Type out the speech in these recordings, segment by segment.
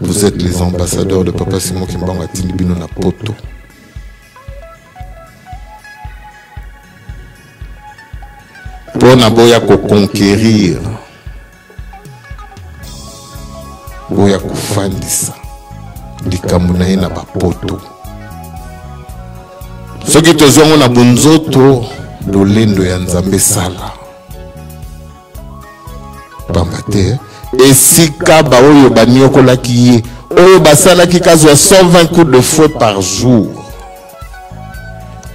Vous êtes les ambassadeurs de Papa Simon Kimbangu à Tindibino na poto. Pour naboya ko conquérir. Boya ko fandisa. Likamuna na ba poto. Soki tozongo na bunzoto lolendo ya Nzambe sala. Pambate esika ba oyo banioko laki oyo basala ki kazwa 120 coups de fouet par jour.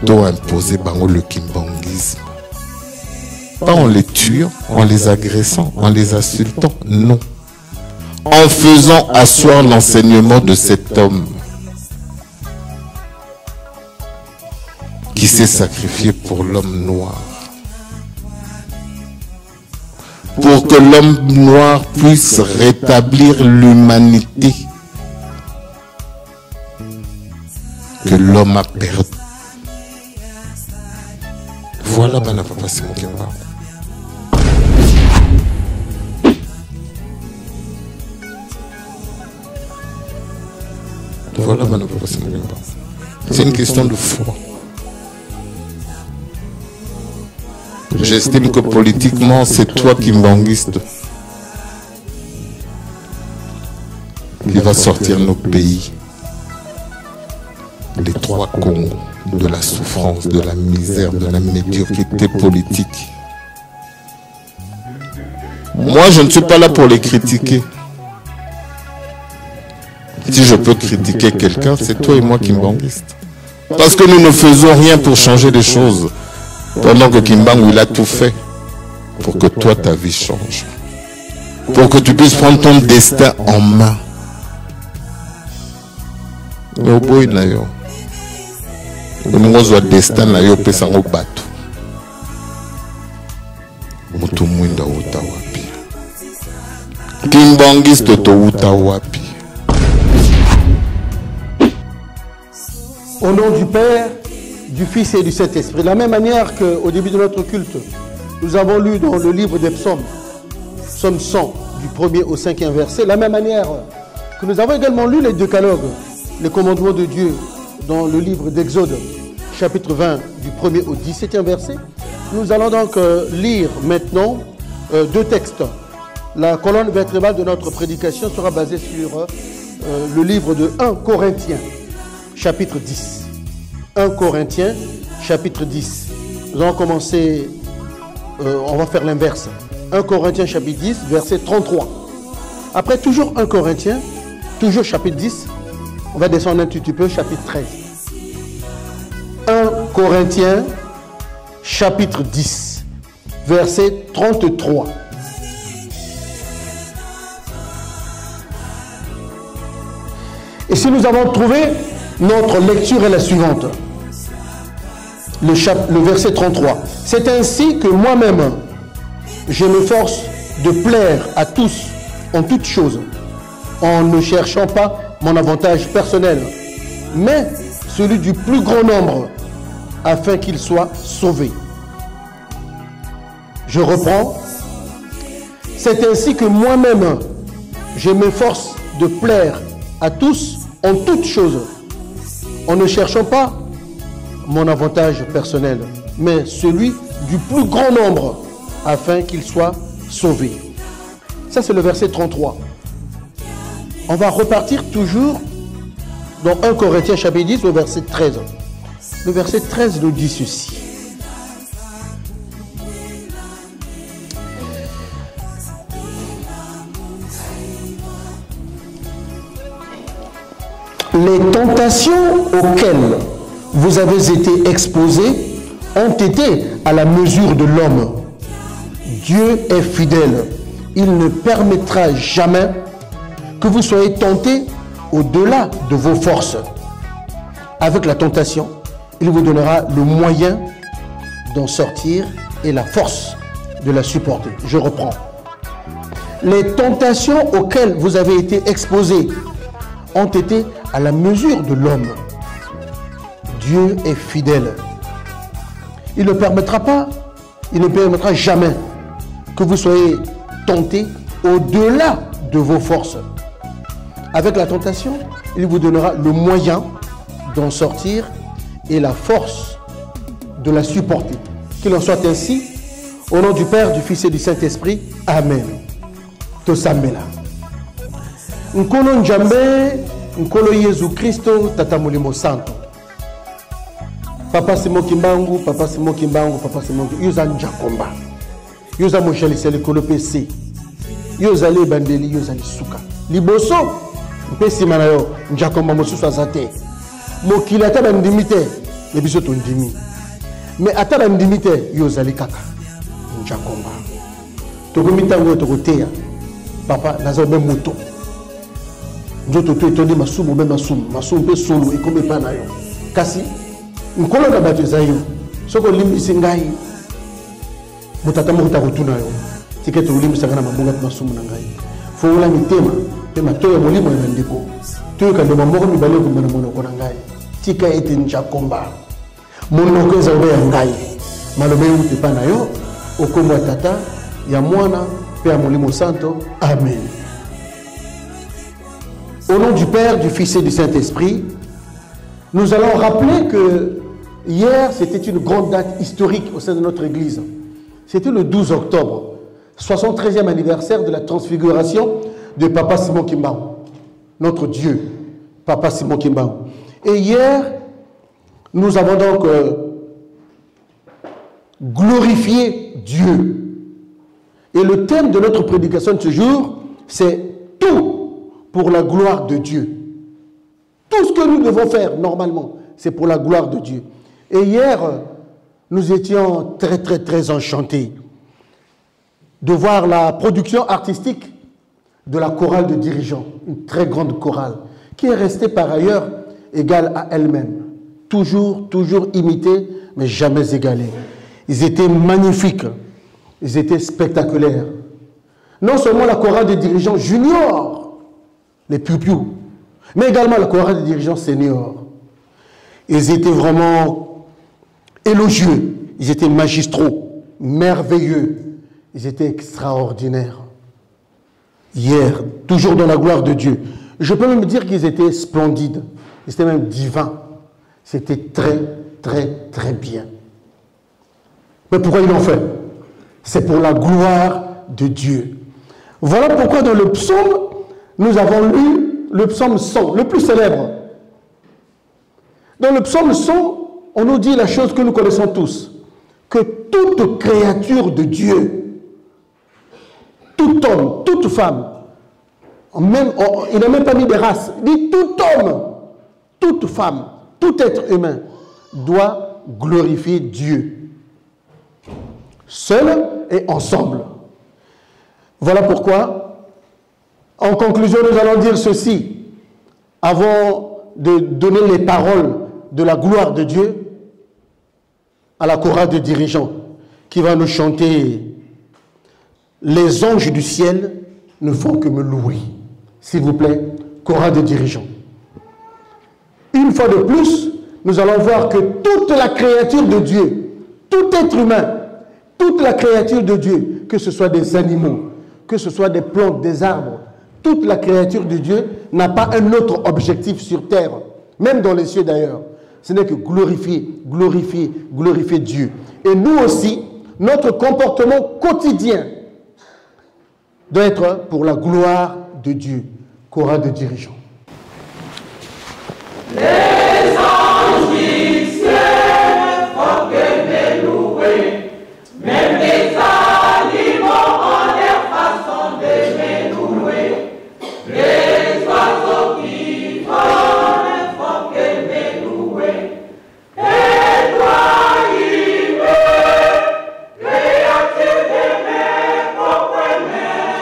Doit imposer bango le kimbanguisme. Pas en les tuant, en les agressant, en les insultant, non. En faisant asseoir l'enseignement de cet homme qui s'est sacrifié pour l'homme noir. Pour que l'homme noir puisse rétablir l'humanité que l'homme a perdu. Voilà, Bana Papa Simon Kimbangu. Voilà, Bana Papa Simon Kimbangu. C'est une question de foi. J'estime que politiquement, c'est toi, kimbanguiste, qui va sortir nos pays, les trois Congos, de la souffrance, de la misère, de la médiocrité politique. Moi, je ne suis pas là pour les critiquer. Si je peux critiquer quelqu'un, c'est toi et moi, kimbanguiste. Parce que nous ne faisons rien pour changer les choses. Pendant que Kimbangu, il a tout fait pour que toi, ta vie change. Pour que tu puisses prendre ton destin en main. Au boy na yo. Le destin na yo pesa ngo bato. Mutu mwinda uta wapi. Kimbangiste to uta wapi. Au nom du Père, du Fils et du Saint-Esprit. De la même manière qu'au début de notre culte, nous avons lu dans le livre des psaumes, psaume 100, du 1er au 5e verset, de la même manière que nous avons également lu les décalogues, les commandements de Dieu, dans le livre d'Exode, chapitre 20, du 1er au 17e verset, nous allons donc lire maintenant deux textes. La colonne vertébrale de notre prédication sera basée sur le livre de 1 Corinthiens, chapitre 10. 1 Corinthiens, chapitre 10. Nous allons commencer, on va faire l'inverse. 1 Corinthiens, chapitre 10, verset 33. Après, toujours 1 Corinthiens, toujours chapitre 10, on va descendre un tout petit peu, chapitre 13. 1 Corinthiens, chapitre 10, verset 33. Et si nous avons trouvé, notre lecture est la suivante. Le verset 33. C'est ainsi que moi-même, je m'efforce de plaire à tous en toutes choses, en ne cherchant pas mon avantage personnel, mais celui du plus grand nombre, afin qu'il soit sauvé. Je reprends. C'est ainsi que moi-même, je m'efforce de plaire à tous en toutes choses, en ne cherchant pas mon avantage personnel, mais celui du plus grand nombre, afin qu'il soit sauvé. Ça, c'est le verset 33. On va repartir toujours dans 1 Corinthiens chapitre 10 au verset 13. Le verset 13 nous dit ceci. Les tentations auxquelles vous avez été exposés ont été à la mesure de l'homme. Dieu est fidèle. Il ne permettra jamais que vous soyez tentés au-delà de vos forces. Avec la tentation, il vous donnera le moyen d'en sortir et la force de la supporter. Je reprends. Les tentations auxquelles vous avez été exposés ont été à la mesure de l'homme. Dieu est fidèle. Il ne permettra pas, il ne permettra jamais que vous soyez tentés au-delà de vos forces. avec la tentation, il vous donnera le moyen d'en sortir et la force de la supporter. Qu'il en soit ainsi, au nom du Père, du Fils et du Saint-Esprit. Amen. Tosambela. Nkolo Njambe, Nkolo Yesu Christo, Tata Molimo Santo. Papa Simo Kimbangu, Papa Simo Kimbangu, Papa Simo Kimbangu. Yoza Njakomba. Yoza Moshali Selikolo PC. Yoza Le Bandeli, Yoza Lisuka. Liboso, Mpesi Manayo, Njakomba Mosusu Azate. Mokili ata bandimite, Nebiso Tondimi. Mais ata bandimite, Yoza Likaka. Njakomba. Togomita Ngo Togoteya. Papa, Nazobe Moto. Njoto to etoni masumu be masumu pe solo e comme pa na yo kasi nkolo na bato zayo soko limbisi ngai mutata mo kutuna yo tiketo limbisa kana mabonga masumu na ngai fo wala mitema pe matoya molimo na ndiko to ka ndo mamboko mibale ko mena mono ko na ngai tika ete Njakomba mono ko za ya ngai malobe uti pa na yo okombo tata ya mwana pe ya molimo santo. Amen. Au nom du Père, du Fils et du Saint-Esprit, nous allons rappeler que hier, c'était une grande date historique au sein de notre Église. C'était le 12 octobre, 73e anniversaire de la transfiguration de Papa Simon Kimbangu, notre Dieu, Papa Simon Kimbangu. Et hier, nous avons donc glorifié Dieu. Et le thème de notre prédication de ce jour, c'est tout pour la gloire de Dieu. Tout ce que nous devons faire normalement, c'est pour la gloire de Dieu. Et hier, nous étions très enchantés de voir la production artistique de la chorale de dirigeants, une très grande chorale, qui est restée par ailleurs égale à elle-même. Toujours imitée, mais jamais égalée. Ils étaient magnifiques, ils étaient spectaculaires. Non seulement la chorale des dirigeants juniors, les piou-piou, mais également la chorale des dirigeants seniors. Ils étaient vraiment élogieux, ils étaient magistraux, merveilleux, ils étaient extraordinaires. Hier, toujours dans la gloire de Dieu. Je peux même dire qu'ils étaient splendides, ils étaient même divins. C'était très bien. Mais pourquoi ils l'ont fait? C'est pour la gloire de Dieu. Voilà pourquoi dans le psaume, nous avons lu le psaume 100, le plus célèbre. Dans le psaume 100, on nous dit la chose que nous connaissons tous, que toute créature de Dieu, tout homme, toute femme, il n'a même pas mis de race, il dit tout homme, toute femme, tout être humain doit glorifier Dieu. Seul et ensemble. Voilà pourquoi, en conclusion, nous allons dire ceci, avant de donner les paroles de la gloire de Dieu à la chorale de dirigeants qui va nous chanter « Les anges du ciel ne font que me louer ». S'il vous plaît, chorale de dirigeants. Une fois de plus, nous allons voir que toute la créature de Dieu, tout être humain, toute la créature de Dieu, que ce soit des animaux, que ce soit des plantes, des arbres, toute la créature de Dieu n'a pas un autre objectif sur terre, même dans les cieux d'ailleurs. Ce n'est que glorifier Dieu. Et nous aussi, notre comportement quotidien doit être pour la gloire de Dieu. Chorale de dirigeants. Les anges du ciel font que me louer, même les animaux ont leur façon de me louer. Les oiseaux qui volent font que me louer. Et toi, il me, créature de mes propres mains,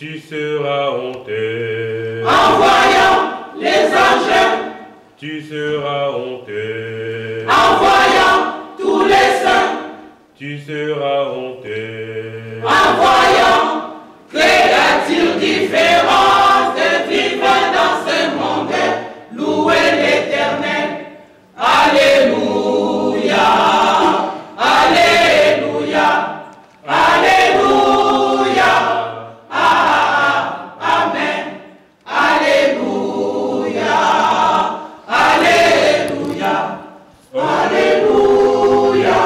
tu seras honteux. En voyant les anges, tu seras honteux. en voyant tous les saints, Tu seras honteux. en voyant créatures différentes vivant dans ce monde, louez l'Éternel. Alléluia, Alléluia, Alléluia, Amen, Alléluia, Alléluia, Alléluia,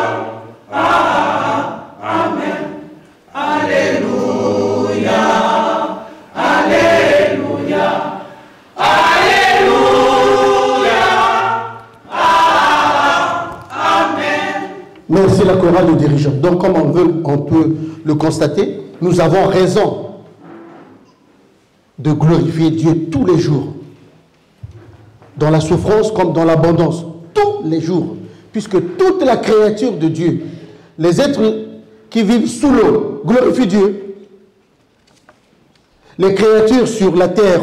Amen, Alléluia, Alléluia, Alléluia, Amen. Merci la chorale de dirigeants. Donc, comme on peut le constater, nous avons raison de glorifier Dieu tous les jours. Dans la souffrance comme dans l'abondance. Tous les jours. Puisque toute la créature de Dieu, les êtres qui vivent sous l'eau, glorifient Dieu. Les créatures sur la terre,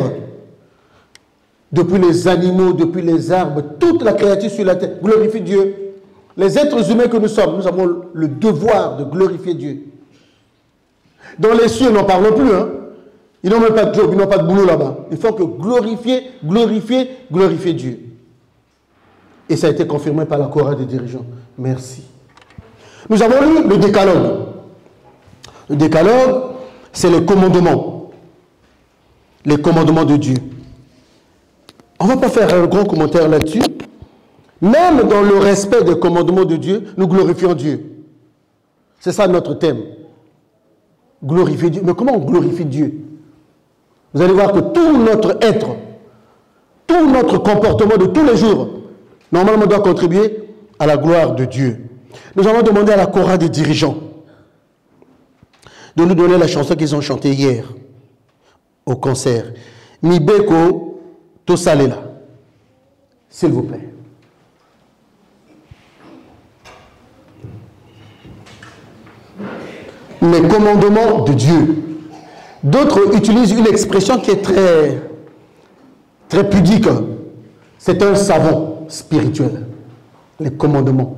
depuis les animaux, depuis les arbres, toute la créature sur la terre, glorifie Dieu. Les êtres humains que nous sommes, nous avons le devoir de glorifier Dieu. Dans les cieux, n'en parlons plus. Hein. Ils n'ont même pas de job, ils n'ont pas de boulot là-bas. Il faut que glorifier Dieu. Et ça a été confirmé par la chorale des dirigeants. Merci. Nous avons lu le décalogue. Le décalogue, c'est les commandements. Les commandements de Dieu. On ne va pas faire un grand commentaire là-dessus. Même dans le respect des commandements de Dieu, nous glorifions Dieu. C'est ça notre thème. Glorifier Dieu. Mais comment on glorifie Dieu? Vous allez voir que tout notre être, tout notre comportement de tous les jours, normalement doit contribuer à la gloire de Dieu. Nous avons demandé à la chorale des dirigeants de nous donner la chanson qu'ils ont chantée hier au concert. Mibeko Tosalela. S'il vous plaît. Les commandements de Dieu. D'autres utilisent une expression qui est très pudique. C'est un savon spirituel. Les commandements.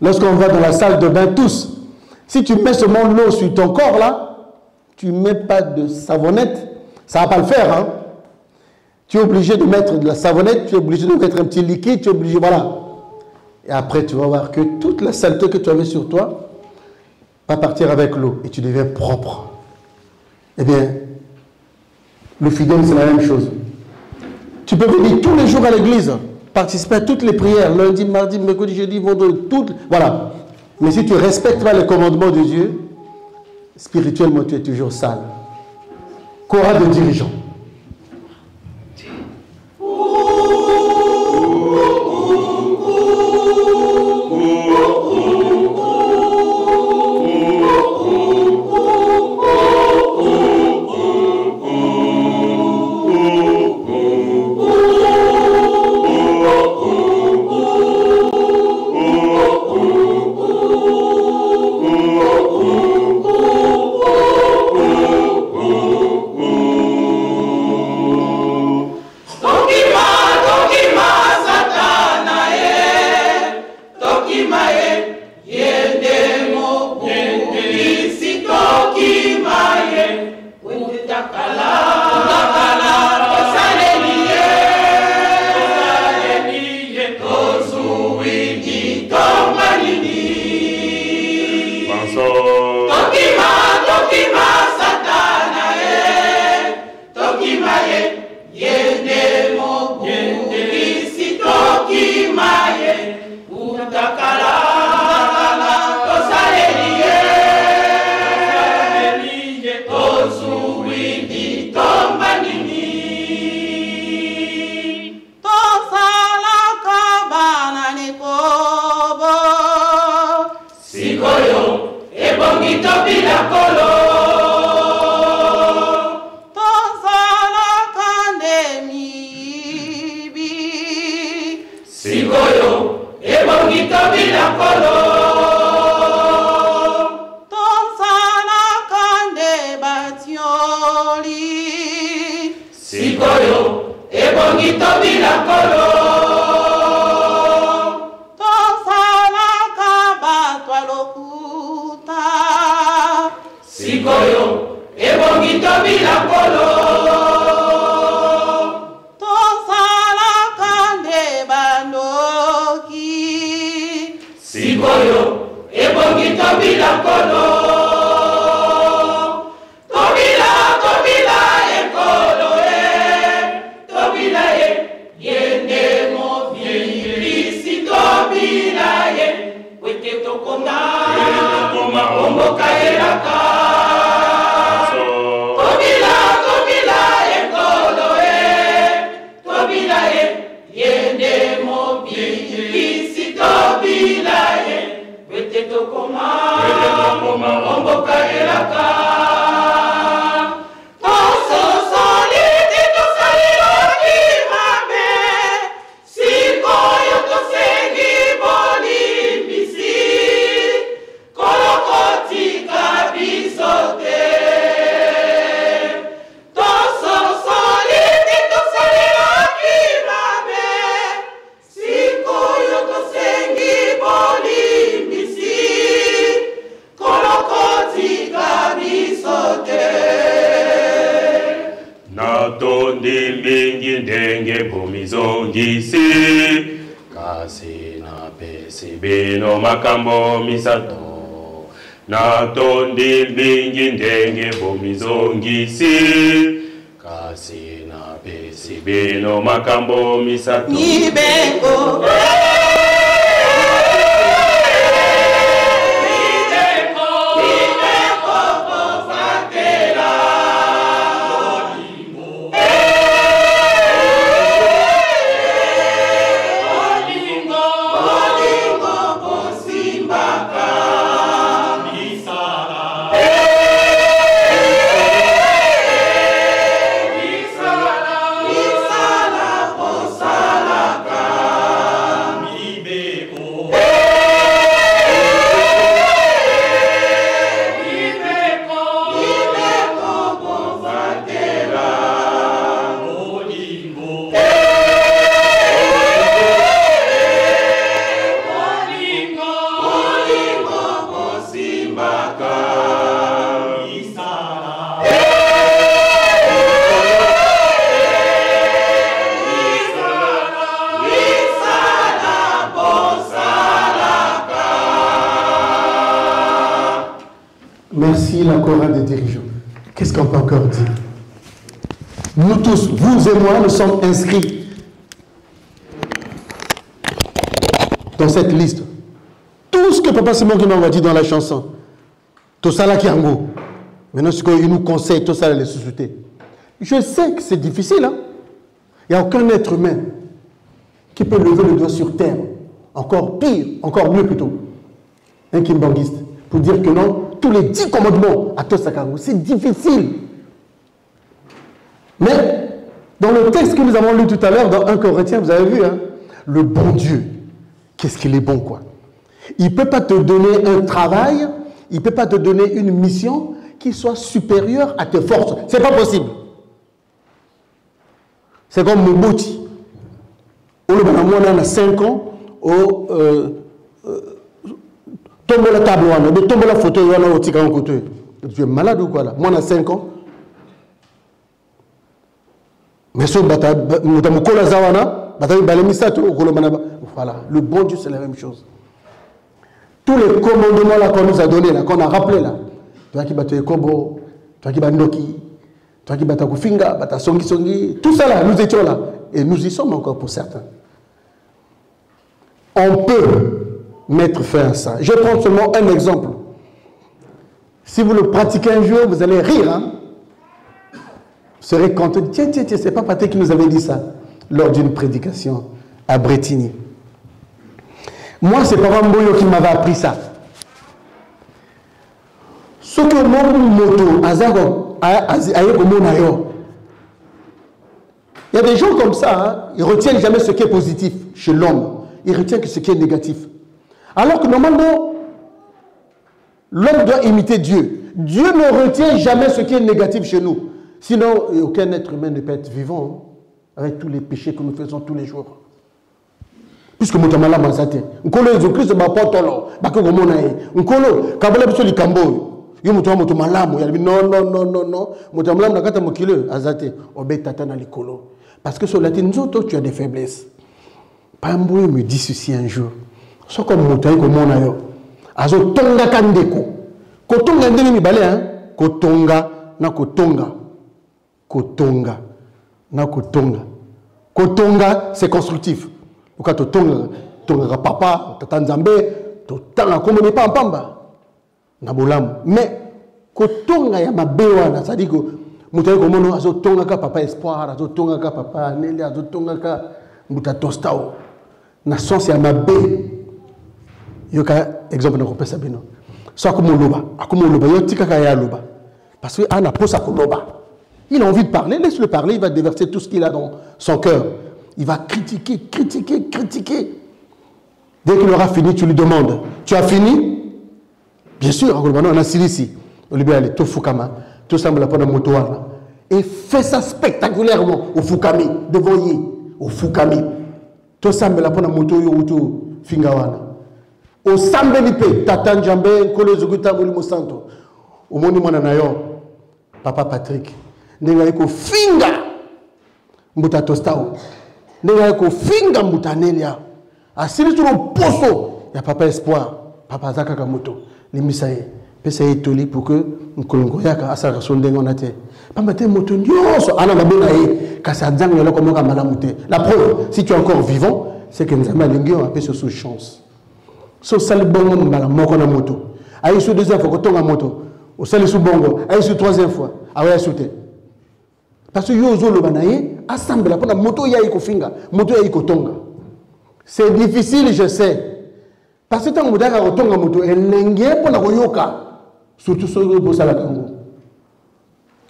Lorsqu'on va dans la salle de bain tous, si tu mets seulement l'eau sur ton corps là, tu ne mets pas de savonnette, ça ne va pas le faire. Hein? Tu es obligé de mettre de la savonnette, tu es obligé de mettre un petit liquide, tu es obligé, voilà. Et après tu vas voir que toute la saleté que tu avais sur toi va partir avec l'eau et tu deviens propre. Eh bien, le fidèle c'est la même chose. Tu peux venir tous les jours à l'église, participer à toutes les prières, lundi, mardi, mercredi, jeudi, vendredi, toutes, voilà. Mais si tu ne respectes pas les commandements de Dieu, spirituellement tu es toujours sale. Chorale de dirigeants. Utakala Makambo misato na tondi bingi ndenge bomizongisi kasi na pesi bino makambo misato Nibengo Merci la chorale des dirigeants. Qu'est-ce qu'on peut encore dire? Nous tous, vous et moi, nous sommes inscrits dans cette liste. Tout ce que Papa Simon qui m'a dit dans la chanson, tout ça là qui est en haut. Maintenant, ce qu'il nous conseille, tout ça là, les sociétés. Je sais que c'est difficile. Hein? Il n'y a aucun être humain qui peut lever le doigt sur terre. Encore pire, encore mieux plutôt. Un kimbanguiste. Pour dire que non, tous les 10 commandements à Tosakago, c'est difficile. Mais, dans le texte que nous avons lu tout à l'heure, dans 1 Corinthiens, vous avez vu, hein, le bon Dieu, qu'est-ce qu'il est bon, quoi. Il ne peut pas te donner un travail, il ne peut pas te donner une mission qui soit supérieure à tes forces. Ce n'est pas possible. C'est comme Mobuti. On a 5 ans, tombe la table, tombe la photo, tu es malade ou quoi là? Moi, on a 5 ans. Mais ce voilà, le bon Dieu, c'est la même chose. Tous les commandements là qu'on nous a donnés, qu'on a rappelés là, toi qui batte Kobo, toi qui bandoki, toi qui batte Kufinga, batte Songi Songi, tout ça là, nous étions là. Et nous y sommes encore pour certains. On peut mettre fin à ça. Je prends seulement un exemple. Si vous le pratiquez un jour, vous allez rire. Hein? Vous serez content. Tiens, c'est pas Pathé qui nous avait dit ça lors d'une prédication à Bretigny. Moi, c'est Papa Mboyo qui m'avait appris ça. Ce que mon moto, il y a des gens comme ça, hein, ils ne retiennent jamais ce qui est positif chez l'homme. Ils retiennent que ce qui est négatif. Alors que normalement, l'homme doit imiter Dieu. Dieu ne retient jamais ce qui est négatif chez nous. Sinon, aucun être humain ne peut être vivant. avec tous les péchés que nous faisons tous les jours. Puisque nous sommes là, nous sommes Jésus-Christ, nous sommes parce que sur la terre, tu as des faiblesses. Pamboué me dit ceci un jour. C'est comme Moutaï, comme mon ayo. Azo tonga kandeko. Kotonga ndeni mi balé, hein. Kotonga, na kotonga. Kotonga, na kotonga. Kotonga, c'est constructif. Quand tu tonga, tonga papa, tata nzambe, tu tanga comme on n'est pas en pamba. Na bolam. Mais, kotonga ya mabewa, ça dit que Moutaï, comme on azo tonga ka papa espoir, azo tonga ka papa Nelly, azo tonga ka Mouta tostao. Na sens ya mabe. Yoka exemple na kopesa bino. So akumoloba yotika kaya loba. Parce que ana posa koloba. Il a envie de parler, laisse-le parler, il va déverser tout ce qu'il a dans son cœur. Il va critiquer. Dès qu'il aura fini, tu lui demandes. Tu as fini? Bien sûr, on a ici. On lui dit allez, tout fukama, tout ça me l'a pas dans motoir. Et fais ça spectaculairement au fukami, devant lui, au fukami. Tout ça me l'a pas dans moto yo fingawana. Au sambelipe, tata njambe, kolo zuguta molimo santo. Au monument nayo, papa Patrick. Nenga yiko finga mbuta tostao. Nenga yiko finga mbuta Nelia. Asili sur le poso, il y a papa espoir, papa Zaka Kamoto, les misaïs. Pesa toli pour que nous yaka asara sondengo nate. Pamate moto nyonso ana babena e kasa dzang yolo komoka malamute. La preuve, si tu es encore vivant, c'est que nous avons l'ingénieur un peu sous chance. So sali bongo mbala moko na moto. Ayi sous deuxième fois kotonga moto. Au sali sous bongo, ayi sous troisième fois. Awa sauté. Parce que yo zo lo banaye assemble la pona moto ya iko finga, moto ya iko tonga. C'est difficile, je sais. Parce que tant que tu as un moto, elle n'est pas yoka. Surtout sur le boss à la Congo.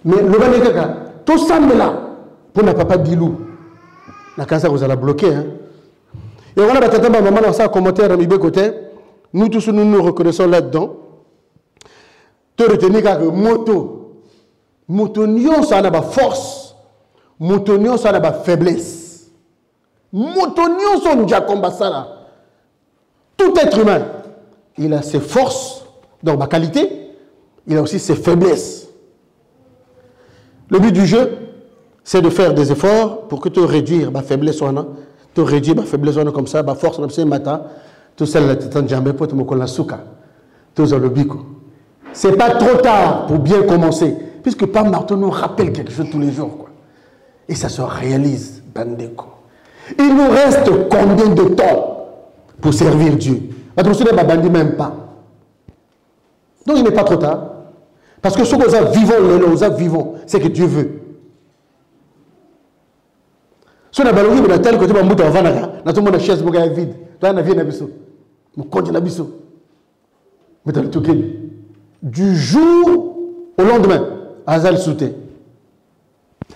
Mais le Banekaka, tout ça me là, pour ne pas dilou. La cancer vous allez bloquer. Et on a battu ma maman dans sa commentaire à mi côté. Nous tous nous reconnaissons là-dedans. Tu retenir que moto nion ça n'a pas force, moto nion ça n'a pas faiblesse. Moto nion ça n'a combat ça là. Tout être humain, il a ses forces, donc ma qualité, il a aussi ses faiblesses. Le but du jeu, c'est de faire des efforts pour que tu réduire ma faiblesse, tu réduire ma faiblesse comme ça, ma force, c'est matin, tout ça, la tête jamais pour te montrer la souka, tout ça le bico. C'est pas trop tard pour bien commencer, puisque Pam Martin nous rappelle quelque chose tous les jours, quoi. Et ça se réalise, Bandeko. Il nous reste combien de temps pour servir Dieu? Attention, ne bandit même pas. Donc il n'est pas trop tard. Parce que ce que nous avons vivons, c'est que Dieu veut. Si on a ballonné, on a tel côté, on a vanaga, on a tout le monde chaise, on a vide. Toi, on a vu un abisso. On compte un abisso. Mais tu as le tout du jour au lendemain, Azal sauté.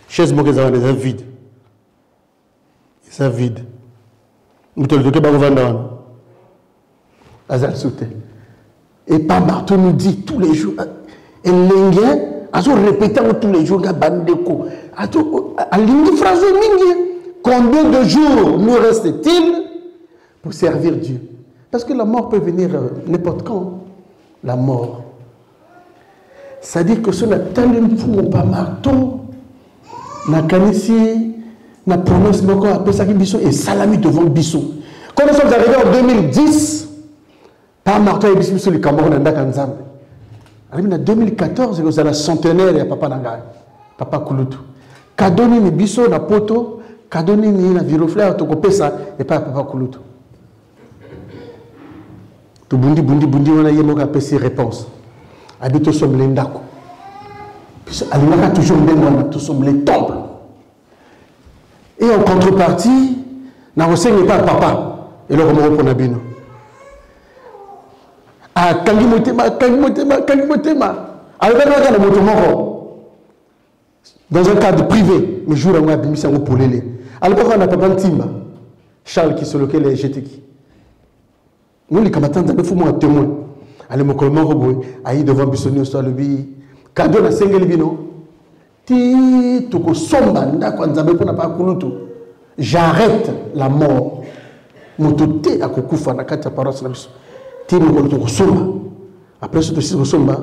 Chaise, on a vide. Ça vide. On a le tout Azal sauté. Et pas Martin nous dit tous les jours. Et l'ingé, à se répéter tous les jours, combien de jours nous reste-t-il pour servir Dieu? Parce que la mort peut venir n'importe quand. La mort. C'est-à-dire que ce n'est pas tellement fou, pas Martin, n'a canissé, n'a prononcé encore après ça qui bisson et salami devant le bisson. Quand nous sommes arrivés en 2010, pas Martin et bisson les Cameroun en Dakanzam. En 2014, nous avons la centenaire et Papa Nangai, Papa Kouloutou. Kadoni ni biso na poto, kadoni ni na virofleur, to kopesa et pas Papa Kouloutou. To bundi, on a yemoka pesi réponse. Habito sommes les ndako. Puis alimaka toujours ndengwana, tous sommes les temples. Et en contrepartie, na renseigne pas papa. Et là, on reprend Nabino. Ah, Kangimotema. Dans un cadre privé, le jour où on a mis ça au polélé. Alors, on a papa Timba, Charles qui se lequel est GTK. Nous, les combattants, nous avons un témoin. Allez, mon collement, aïe devant Bissonio, soit le bi. Cadeau, la single bino. J'arrête la mort. Mototé à Kokufa na kati ya paroisse na biso. Ti mo ko somba. Après ce dossier somba,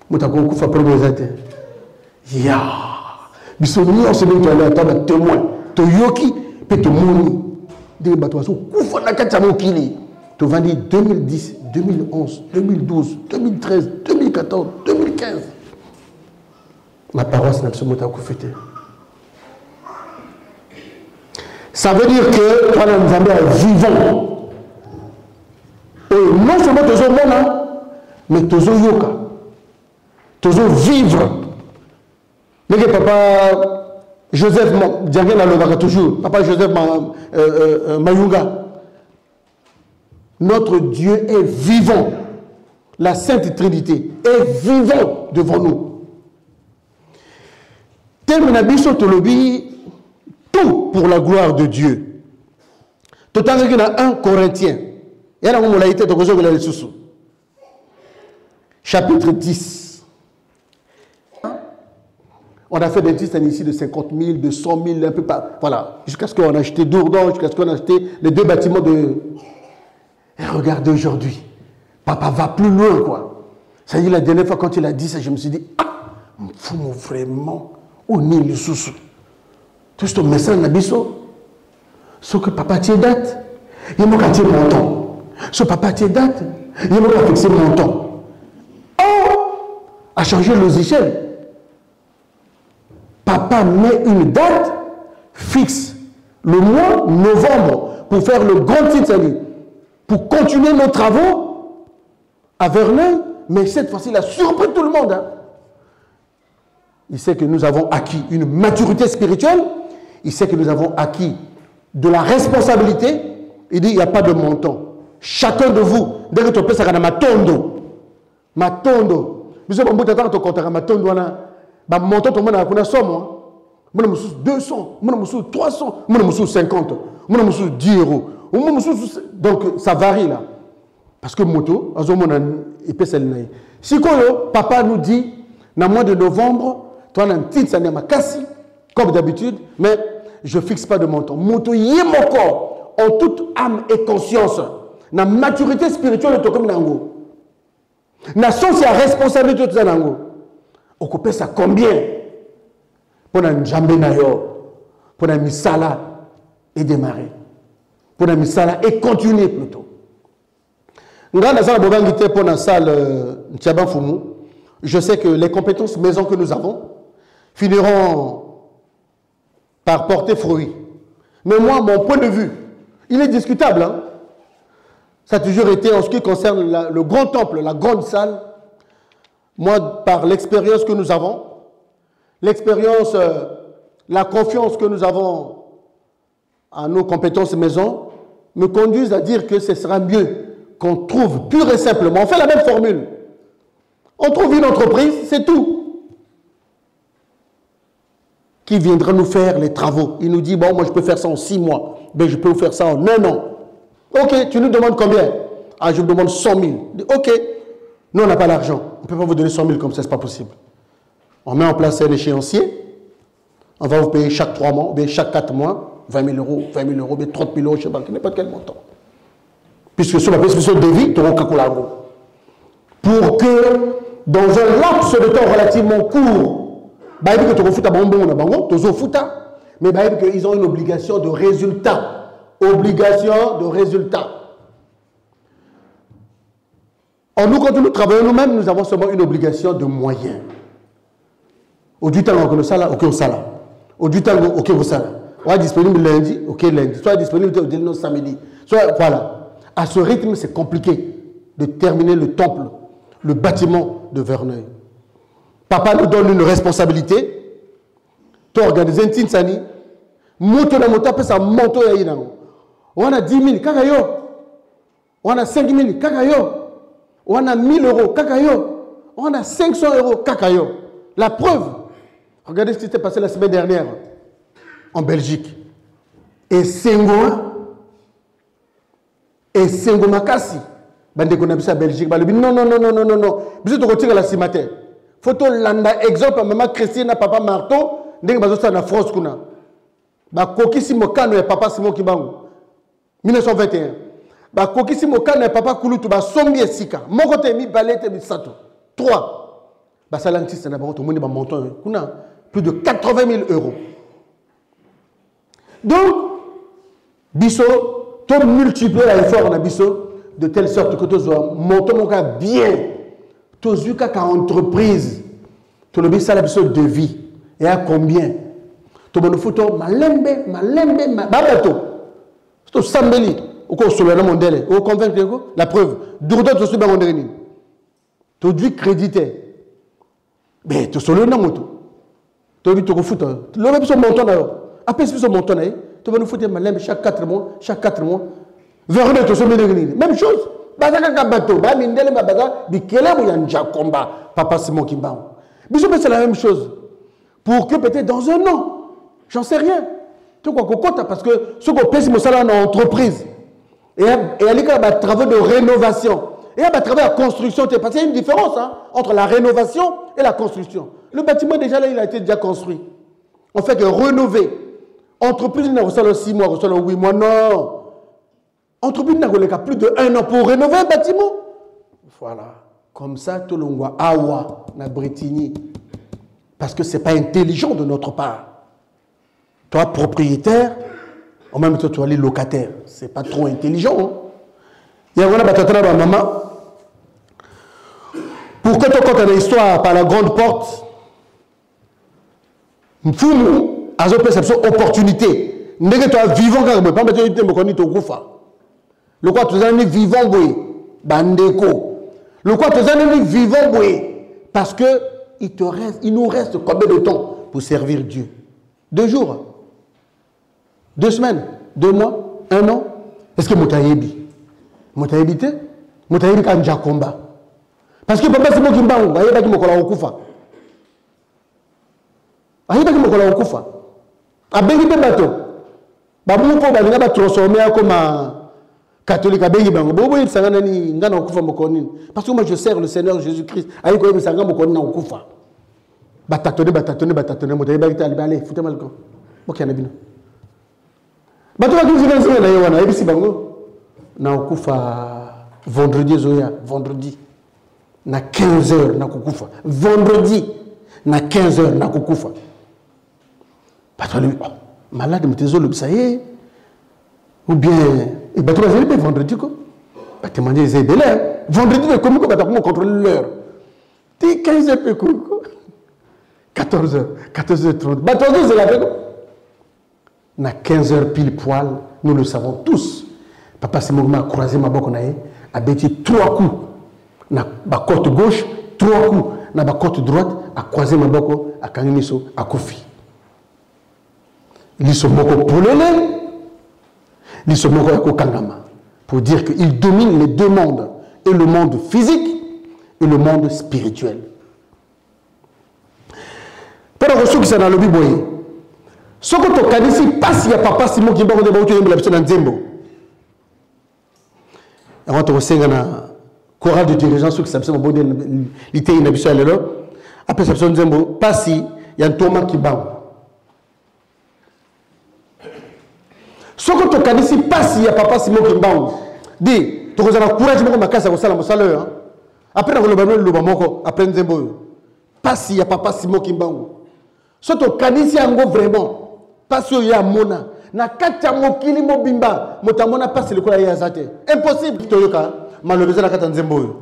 motako Kokufa proposate. Ya. Biso ni on se dit que là ta témoin. To yoki pe to moni. De bato so Kokufa na kati ya mokili. To vandi 2010, 2011, 2012, 2013, 2014, 2015. Ma paroisse na biso motako fêter. Ça veut dire que toi, nous sommes vivants. Et non seulement tous les monde, mais tous les yoka. Tous les vivre. Mais que papa Joseph Djangena Lobaka toujours, papa Joseph Mayunga. Notre Dieu est vivant. La Sainte Trinité est vivant devant nous. Terminabiso Tolobi. Tout pour la gloire de Dieu. Tout à l'heure, il y a 1 Corinthiens. Il y a un chapitre 10. On a fait des listes ici de 50 000, de 100 000, un peu pas. Voilà. Jusqu'à ce qu'on a acheté Dourdan, jusqu'à ce qu'on a acheté les 2 bâtiments de. Et regardez aujourd'hui. Papa va plus loin, quoi. Ça dit, la dernière fois, quand il a dit ça, je me suis dit, ah, vraiment, on est le sous-sous. Tout ce message n'a biso, ce que papa tient date, il m'a gâté mon temps. Ce papa tient date, il m'a fixé mon temps. Oh, a changé le logiciel. Papa met une date fixe, le mois novembre, pour faire le grand titre, pour continuer nos travaux à Verneuil, mais cette fois-ci, il a surpris tout le monde. Hein. Il sait que nous avons acquis une maturité spirituelle. Il sait que nous avons acquis de la responsabilité. Il dit, il n'y a pas de montant. Chacun de vous, dès que tu peux, ça va matondo. Matondo. Vous avez un montant, tu comptes matondo. Bah, montant, tu as une somme. Moi, je 200, moi, je 300, moi, je 50, moi, je 10 euros. Donc, ça varie là. Parce que moto, si papa nous dit, dans le mois de novembre, tu as un titre, ça n'est pas cassé. Comme d'habitude, mais je ne fixe pas de montant. Moto yé mon corps, en toute âme et conscience, na maturité spirituelle de comme nango. Na sens à responsabilité de tout nango. On coupe ça combien? Pour un jambé nayo, pour un misala et démarrer. Pour un misala et continuer plutôt. Pour la salle Ntchabanfumu, je sais que les compétences maison que nous avons finiront par porter fruit. Mais moi, mon point de vue, il est discutable. Hein? Ça a toujours été en ce qui concerne le grand temple, la grande salle. Moi, par l'expérience que nous avons, l'expérience, la confiance que nous avons à nos compétences maison, me conduisent à dire que ce sera mieux qu'on trouve pur et simplement. On fait la même formule. On trouve une entreprise, c'est tout. Qui viendra nous faire les travaux. Il nous dit, bon, moi je peux faire ça en 6 mois. Ben, je peux faire ça en 1 an. Ok, tu nous demandes combien? Ah, je vous demande 100 000. Ok, nous on n'a pas l'argent. On ne peut pas vous donner 100 000 comme ça, ce n'est pas possible. On met en place un échéancier. On va vous payer chaque 3 mois, bien chaque 4 mois, 20 000 euros, 20 000 euros, bien 30 000 euros, je ne sais pas, n'importe quel montant. Puisque sur la prescription de devis, tu auras pour que dans un laps de temps relativement court, mais ils ont une obligation de résultat. Obligation de résultat. En nous, quand nous travaillons nous-mêmes, nous avons seulement une obligation de moyens. Au du temps, on a ça là, ok, on ça là. Au du temps, ok, on ça là. On est disponible lundi, ok, lundi. Soit disponible samedi. Soit, voilà. À ce rythme, c'est compliqué de terminer le temple, le bâtiment de Verneuil. Papa nous donne une responsabilité. Tu organises un tinsani. Moto na moto, ça monte ya inango. On a 10 000, kakayo. On a 5 000, kakayo. On a 1 000 euros, kakayo. On a 500 euros, kakayo. La preuve, regardez ce qui s'est passé la semaine dernière en Belgique. Et Sengoa, et Sengo Makassi, bande qu'on a vu ça en Belgique, non. Vous êtes au côté de la cimetière. Photo landa exemple maman Christine papa Marteau ndenge bazosa na France kuna. Ba kokisi mokano ya papa Simon Kimbangu 1921. Ba kokisi mokano ya papa Kulutu ba sombi esika. Moko te mi balete misato. 3. Ba salantiste na bango to moni ba montant kuna plus de 80 000 euros. Donc biso to multiplier l'effort na biso de telle sorte que to zo montant moka bien. Tozuka ka entreprise. To le bisa la biso de vie. Et à combien? To bono photo malembe babato. To sambeli ko solo na mondele. O convaincre ko la preuve. Dourdo to so ba mondele ni. To dû créditer. Mais to solo na moto. To bi to ko photo. Le biso montant na yo. Après biso montant na to bono photo malembe chaque 4 mois. Vers to so mondele ni. Même chose. Bazaka kabato ba mindele babaga bikele mu ya Njakomba papa Simon Kimbangu. Biso c'est la même chose. Pour que peut-être dans un an, j'en sais rien. Tu vois quoi parce que ce qu'on paye c'est salaire en entreprise. Et il y a des travaux de rénovation. Et il y a des travaux de construction. Parce qu'il y a une différence entre la rénovation et la construction. Le bâtiment déjà là, il a été déjà construit. On fait que rénover. Entreprise n'a reçu 6 mois, reçu 8 mois. Non. Entreprise n'a pas plus de 1 an pour rénover un bâtiment. Voilà. Comme ça, tout le monde awa na Bretigny. Parce que ce n'est pas intelligent de notre part. Toi, propriétaire, en même temps, tu es locataire. Ce n'est pas trop intelligent. Il y a un maman. Pour que tu comptes une histoire par la grande porte, il faut une perception opportunité. N'est-ce que toi, vivant, quand tu es vivant, le quoi, tu es vivant, bandeko. Le quoi, tu es vivant, parce que il nous reste combien de temps pour servir Dieu? 2 jours, 2 semaines, 2 mois, 1 an. Est-ce que Moutayebi? Moutayebi te? Moutayebi ka Njakomba. Parce que papa Simon Kimbangu, il y a qui mokola okufa. Il y a qui mokola okufa. Abengi pe bato. Babu ko balinga ba transformer comme catholique abengi bango. Bobo il sanga nani ngana okufa mokonini. Parce que moi je sers le Seigneur Jésus-Christ. Ayi ko sanga mokonina okufa. Batatone motayebi ba kitali balé foute mal ko. Boki na bino. Bato ba kizina sanga na yewana ebisi bango. Na okufa vendredi zoya, vendredi. Na 15h na kukufa. Vendredi na 15h na kukufa. Bato lui malade mtezo le bisaye. Ou bien et bato ba zeli vendredi ko. Ba te manger zé belé. Vendredi de comment bato comment contrôler l'heure. Ti 15h pe ko. 14h, 14h30. Bato zo la ko. Na 15h pile poil, nous le savons tous. Papa Simon m'a croisé ma boko na ye, a bêti 3 coups. Na ba côte gauche, 3 coups. Na ba côte droite, a croisé ma boko, a kangimiso, a kofi. Liso moko polele, liso moko yako kangama. Pour dire qu'il domine les 2 mondes. Et le monde physique et le monde spirituel. Pour le reçu qui s'est dans le Bible, ce que tu as dit, c'est pas si y a papa Simon qui va vous dire que tu as dit Zembo. Et on te reçoit dans chorale de dirigeants qui s'appelle l'ité inhabituelle là. Après ça, Zembo, pas si il y a un Thomas qui bat. Ce que tu as dit, c'est pas si y a papa Simon qui bat. Dis, tu as courage de ma casse à vos salaires. Après, on va le bamoko, après Zembo. Pas si y a papa Simon qui bat. Ce que tu as dit, c'est vraiment. Parce qu'il y a mona. Na katia mokili mobimba. Motamona passe le kola yazate. Impossible. Toyoka. Malobeza na kata nzembo.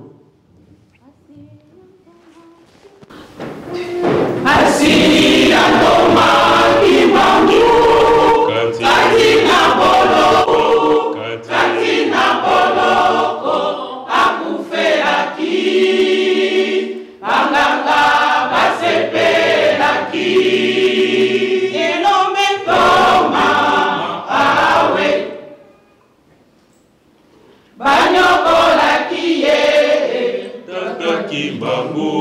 Asi andoma kibangu. Katina boloko. Katina boloko. Akufela ki. Banganga basepela ki. Banyokola kiye Tata Kimbangu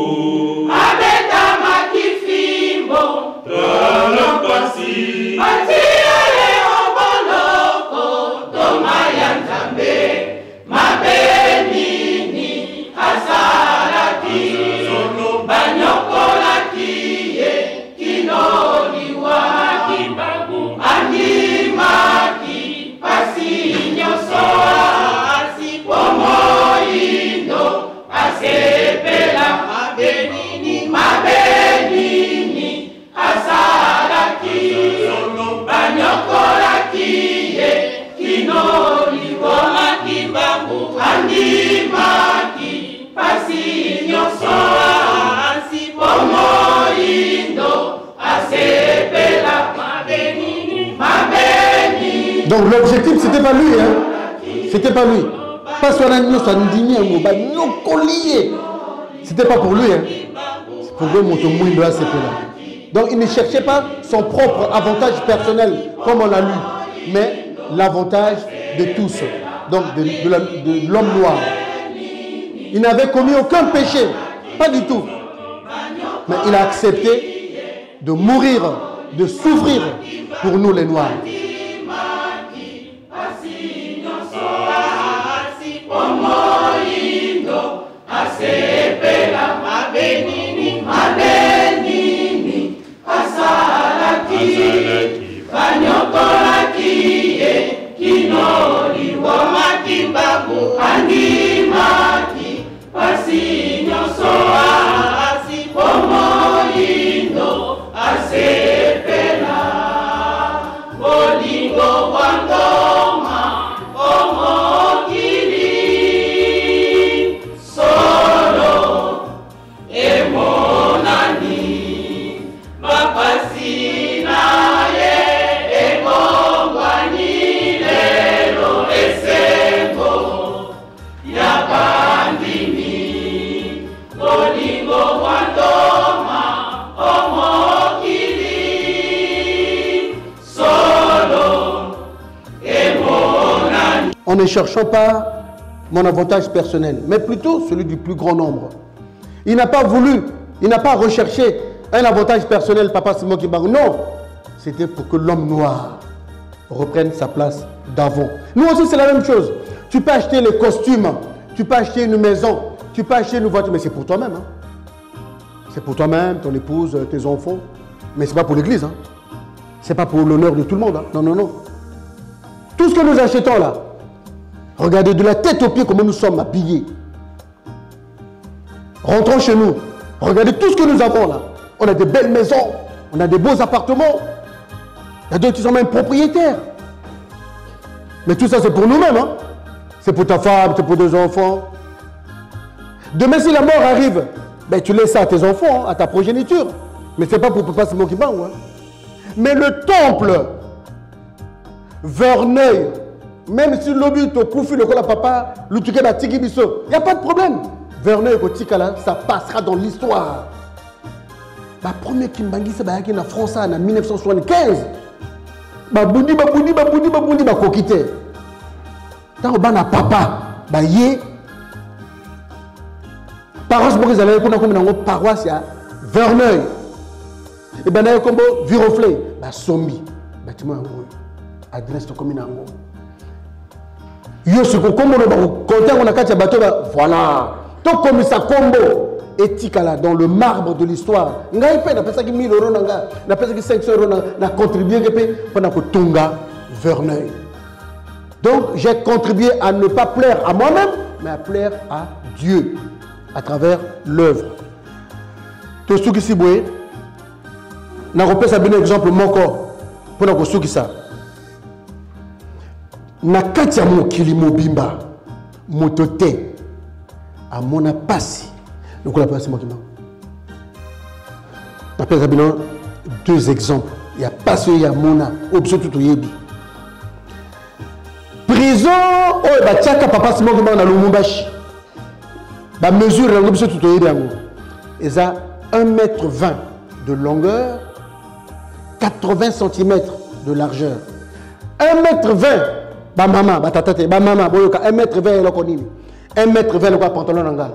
Abeta makifimbo Tala pasi Atia leo boloko Toma ya nzambe Mabenini Asaraki Banyokola Donc l'objectif, c'était pas lui. Hein? C'était pas lui. Pas son agneau, son indigné, son collier. C'était pas pour lui. Hein? C'est pour lui, donc il ne cherchait pas son propre avantage personnel, comme on l'a lu, mais l'avantage de tous, donc de l'homme noir. Il n'avait commis aucun péché, pas du tout. Mais il a accepté de mourir, de souffrir pour nous les Noirs. En ne cherchant pas mon avantage personnel, mais plutôt celui du plus grand nombre. Il n'a pas voulu, il n'a pas recherché un avantage personnel, Papa Simon Kimbangu. Non, c'était pour que l'homme noir reprenne sa place d'avant. Nous aussi, c'est la même chose. Tu peux acheter les costumes, tu peux acheter une maison, tu peux acheter une voiture, mais c'est pour toi-même. Hein. C'est pour toi-même, ton épouse, tes enfants. Mais ce n'est pas pour l'église. Hein. Ce n'est pas pour l'honneur de tout le monde. Hein. Non, non, non. Tout ce que nous achetons là, regardez de la tête aux pieds comment nous sommes habillés. Rentrons chez nous. Regardez tout ce que nous avons là. On a des belles maisons, on a des beaux appartements. Il y a d'autres qui sont même propriétaires. Mais tout ça c'est pour nous-mêmes. Hein? C'est pour ta femme, c'est pour tes enfants. Demain si la mort arrive, ben, tu laisses ça à tes enfants, hein, à ta progéniture. Mais ce n'est pas pour Papa Simon Kimbangu. Hein? Mais le temple, Verneuil, même si l'objet te confie le papa, il n'y a pas de problème. Verneuil, ça passera dans l'histoire. La première Kimbangu, c'est en France en 1975. Baboudi, kokite. Tant que papa, yé. Paroisse, vous allez comme paroisse à Verneuil. Et ben là, comme Viroflay, Sombi, bâtiment adresse de commune. Yo ce comme on a quatre bateaux voilà tout comme ça combo éthique là dans le marbre de l'histoire ngai pe na pesa ki 1000 euros na pesa ki 500 euros na contribuer pendant que Tunga Verneuil. Donc j'ai contribué à ne pas plaire à moi-même mais à plaire à Dieu à travers l'œuvre. Tout ce qui s'y boit na repère un exemple mon corps pour na ko ça. Na kati ya mokili mobimba moto te amona pasi lokola pasi mokima. Napesa bino deux exemples. Il y a pasi ya mona option tout yebi. Prison o ba tiaka papa Simon Kimbangu na Lumumbashi. Ba mesure la option tout yebi yango. Eza 1,20 m de longueur, 80 cm de largeur. 1,20 m. Ba maman, ba tatate, ba maman, boyoka 1,20 m eloko nini. 1,20 m le pantalon nanga.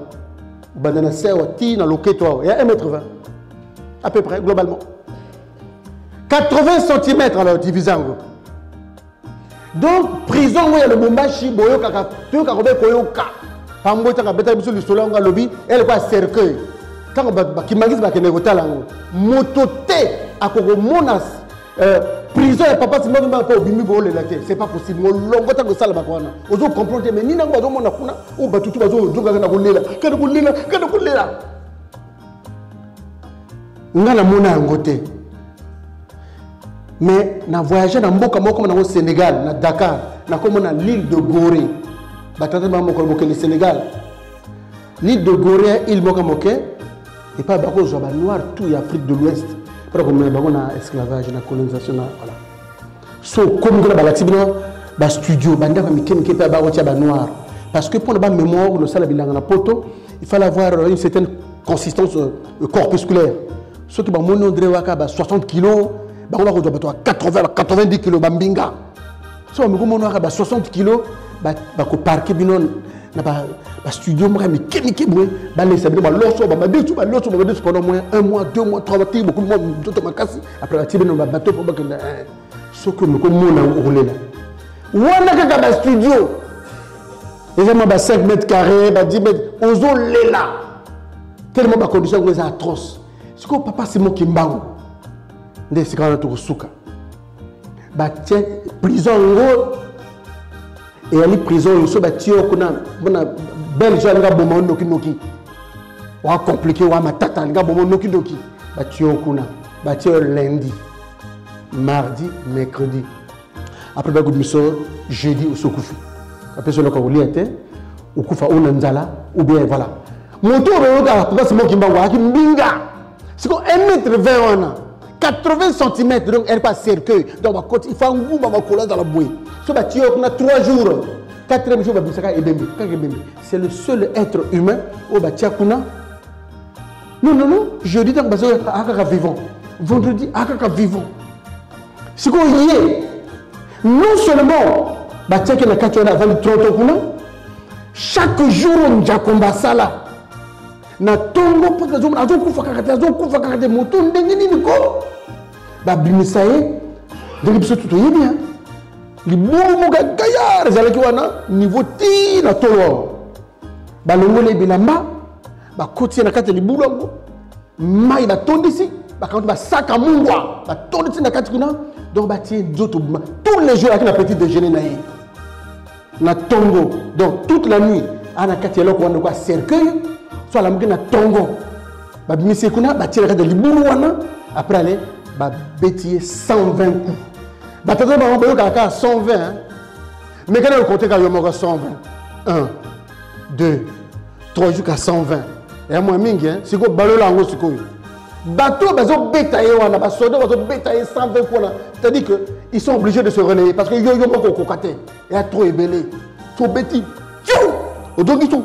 Bandana sewa ti na loketo, il y a 1,20 m. À peu près globalement. 80 cm alors divisé en gros. Donc prison où il y a le Lumumbashi boyoka ka to ka robe koyoka. Pambo ta ka beta biso le solo nga lobi, elle quoi cercueil. Quand ba kimangisi ba kene kotala ngo. Motote akoko monas prison et papa Simon Kimbangu pas obimi bo le laté, c'est pas possible. Mon longo ta ko sala ba kwana. Ozo comprendre mais ni na ba zo mona kuna o batutu ba zo jonga na ko lela. Kana ko lela. Ngana mona ngote. Mais na voyager na mboka moko na au Sénégal, na Dakar, na comme na l'île de Gorée. Batata ba moko boke le Sénégal. L'île de Gorée, île moko moke et pas ba ko zo ba noir tout Afrique de l'Ouest. Pour qu'on ait un esclavage, la colonisation, voilà. So comme la balatibino ba studio banda comme qui peut ba otia ba noir parce que pour la mémoire le sala bilanga na poto il fallait avoir une certaine consistance corpusculaire. Ceux qui ba mono ndre waka ba 60 kg ba on va ko ba 90 kg ba mbinga. So me ko mono waka ba 60 kg ba ko parquer bino na ba studio mo mais qui boue ba laisser ba loso ba deux ba loso ba deux pendant moins 1 mois 2 mois 3 mois beaucoup mois tout ma casse après la tibino ba bateau pour ba que ce que me ko mono rouler là. Wana kaka ba studio. Déjà moi 5 mètres carrés, 10 mètres, ozo lela. Tellement ma condition est atroce. Ce que papa c'est mon kimbango. Ndé c'est quand on suka. Ba tiens prison ngo et ali prison so ba tio kuna bona belge nga bomo noki noki. Wa compliqué wa matata nga bomo noki noki. Ba tio kuna, ba tio lundi, mardi, mercredi. Après ba goudmiso jeudi au sokufi. Après cela quand vous l'êtes ou kufa onanzala ou bien voilà. Moto roga papa c'est mon kimbango aki mbinga. C'est comme 1m20 80 cm donc elle pas cercueil donc ma côte il faut un goût ma coller dans la bouée. Ce bâtiment on a 3 jours. 4e jour ba bisaka ebembe. C'est le seul être humain au bâtiment. Non, jeudi donc bazo akaka vivant. Vendredi akaka vivant. C'est quoi hier? Non seulement bâtiment que la 4 avant le 30 kuna chaque jour on jakomba sala. Na tongo pour les hommes azokufa kakate moto ndenge nini ko ba bimisa ye ndenge biso tuto yebi hein libulu moga gaya zalaki wana niveau ti na tolo ba longole bilamba ba kotie na kati libulu ngo mai ba tondisi ba kanto ba saka mungwa ba tondisi na kati kuna donc ba tie nzoto tous les jours avec la petite déjeuner na ye na tongo donc toute la nuit ana kati eloko wana kwa cercueil soit la mugina tongo ba bimisi kuna ba tire kati libulu wana après aller ba bétier 120 coups ba tata ba mboyo kaka 120 hein? Mais quand on compte quand yo moko 120 1 2 3 jusqu'à 120 et moi mingi hein siko balola ngo siko bateau bazo bétailler wana ba soldat bazo bétailler 120 coups là c'est-à-dire que ils sont obligés de se relayer parce que yo moko kokate et a trop ébélé trop bêtis tchou odongi tout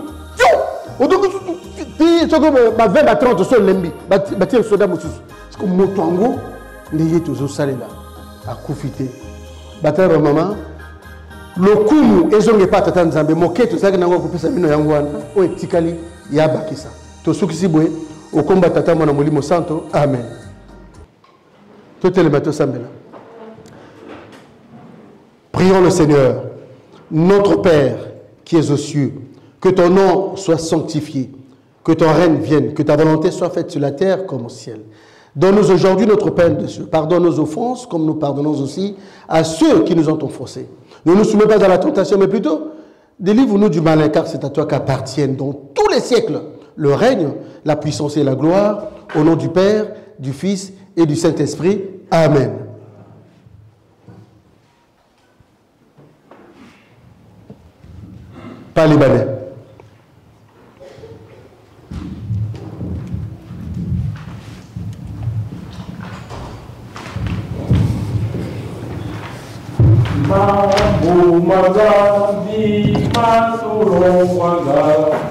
odongi tout ti soko ba 20 ba 30 so lembi ba ti soldat mosusu c'est comme motongo ndeye tozo salela akufite batara maman lokumu ezonge pa tata nzambe moketo saka nango kupesa mino yango wana o etikali ya bakisa to sukisi boye okomba tata mona molimo santo amen totelema to sambela. Prions le Seigneur, notre Père qui es aux cieux, que ton nom soit sanctifié, que ton règne vienne, que ta volonté soit faite sur la terre comme au ciel. Donne-nous aujourd'hui notre pain de cieux. Pardonne nos offenses comme nous pardonnons aussi à ceux qui nous ont offensés. Ne nous soumets pas à la tentation, mais plutôt délivre-nous du malin, car c'est à toi qu'appartiennent dans tous les siècles le règne, la puissance et la gloire, au nom du Père, du Fils et du Saint-Esprit. Amen. Pas libanais. Mambo mazambi masurongwanga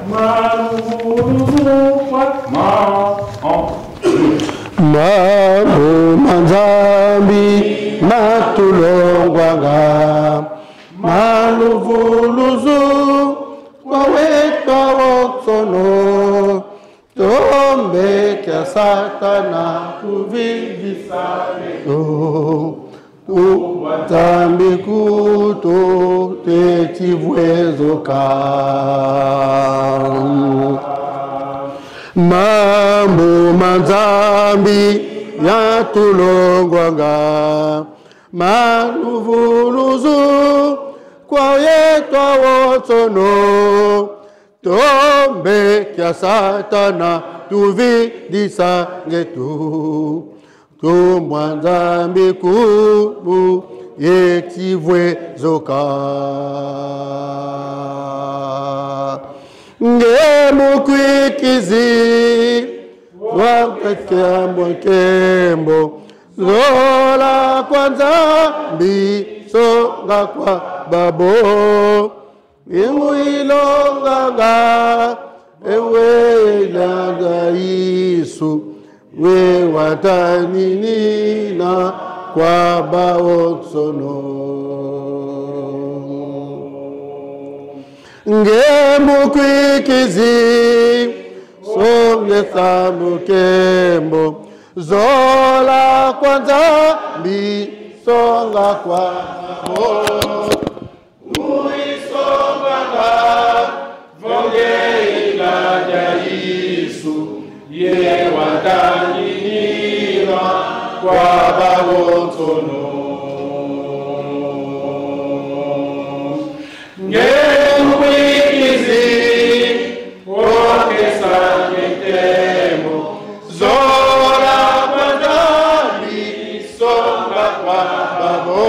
maruzukwa Mambo mazambi matulongwanga maluvuluzu wawetwa wotsono tombe kya satana kuvidisane Tambi kuto te tivwezoka Mambo mazambi ya tulongwanga Maluvuluzu kwa yetwa wotsono Tombe kya satana tuvidisa ngetu Tumwanzambi kubu yetivwe zoka Ngemu kwikizi Wakakembo kembo Zola kwanza bisonga kwa babo Imuilonga ewe ilanga Yesu we watanina kwa baoksono Ngemu kwikizi songe samu kembo Zola kwanza bisonga kwa babo Ye watanira kwa bawotono Ngemwikizi Oke saketemo Zora madali Songa kwa babo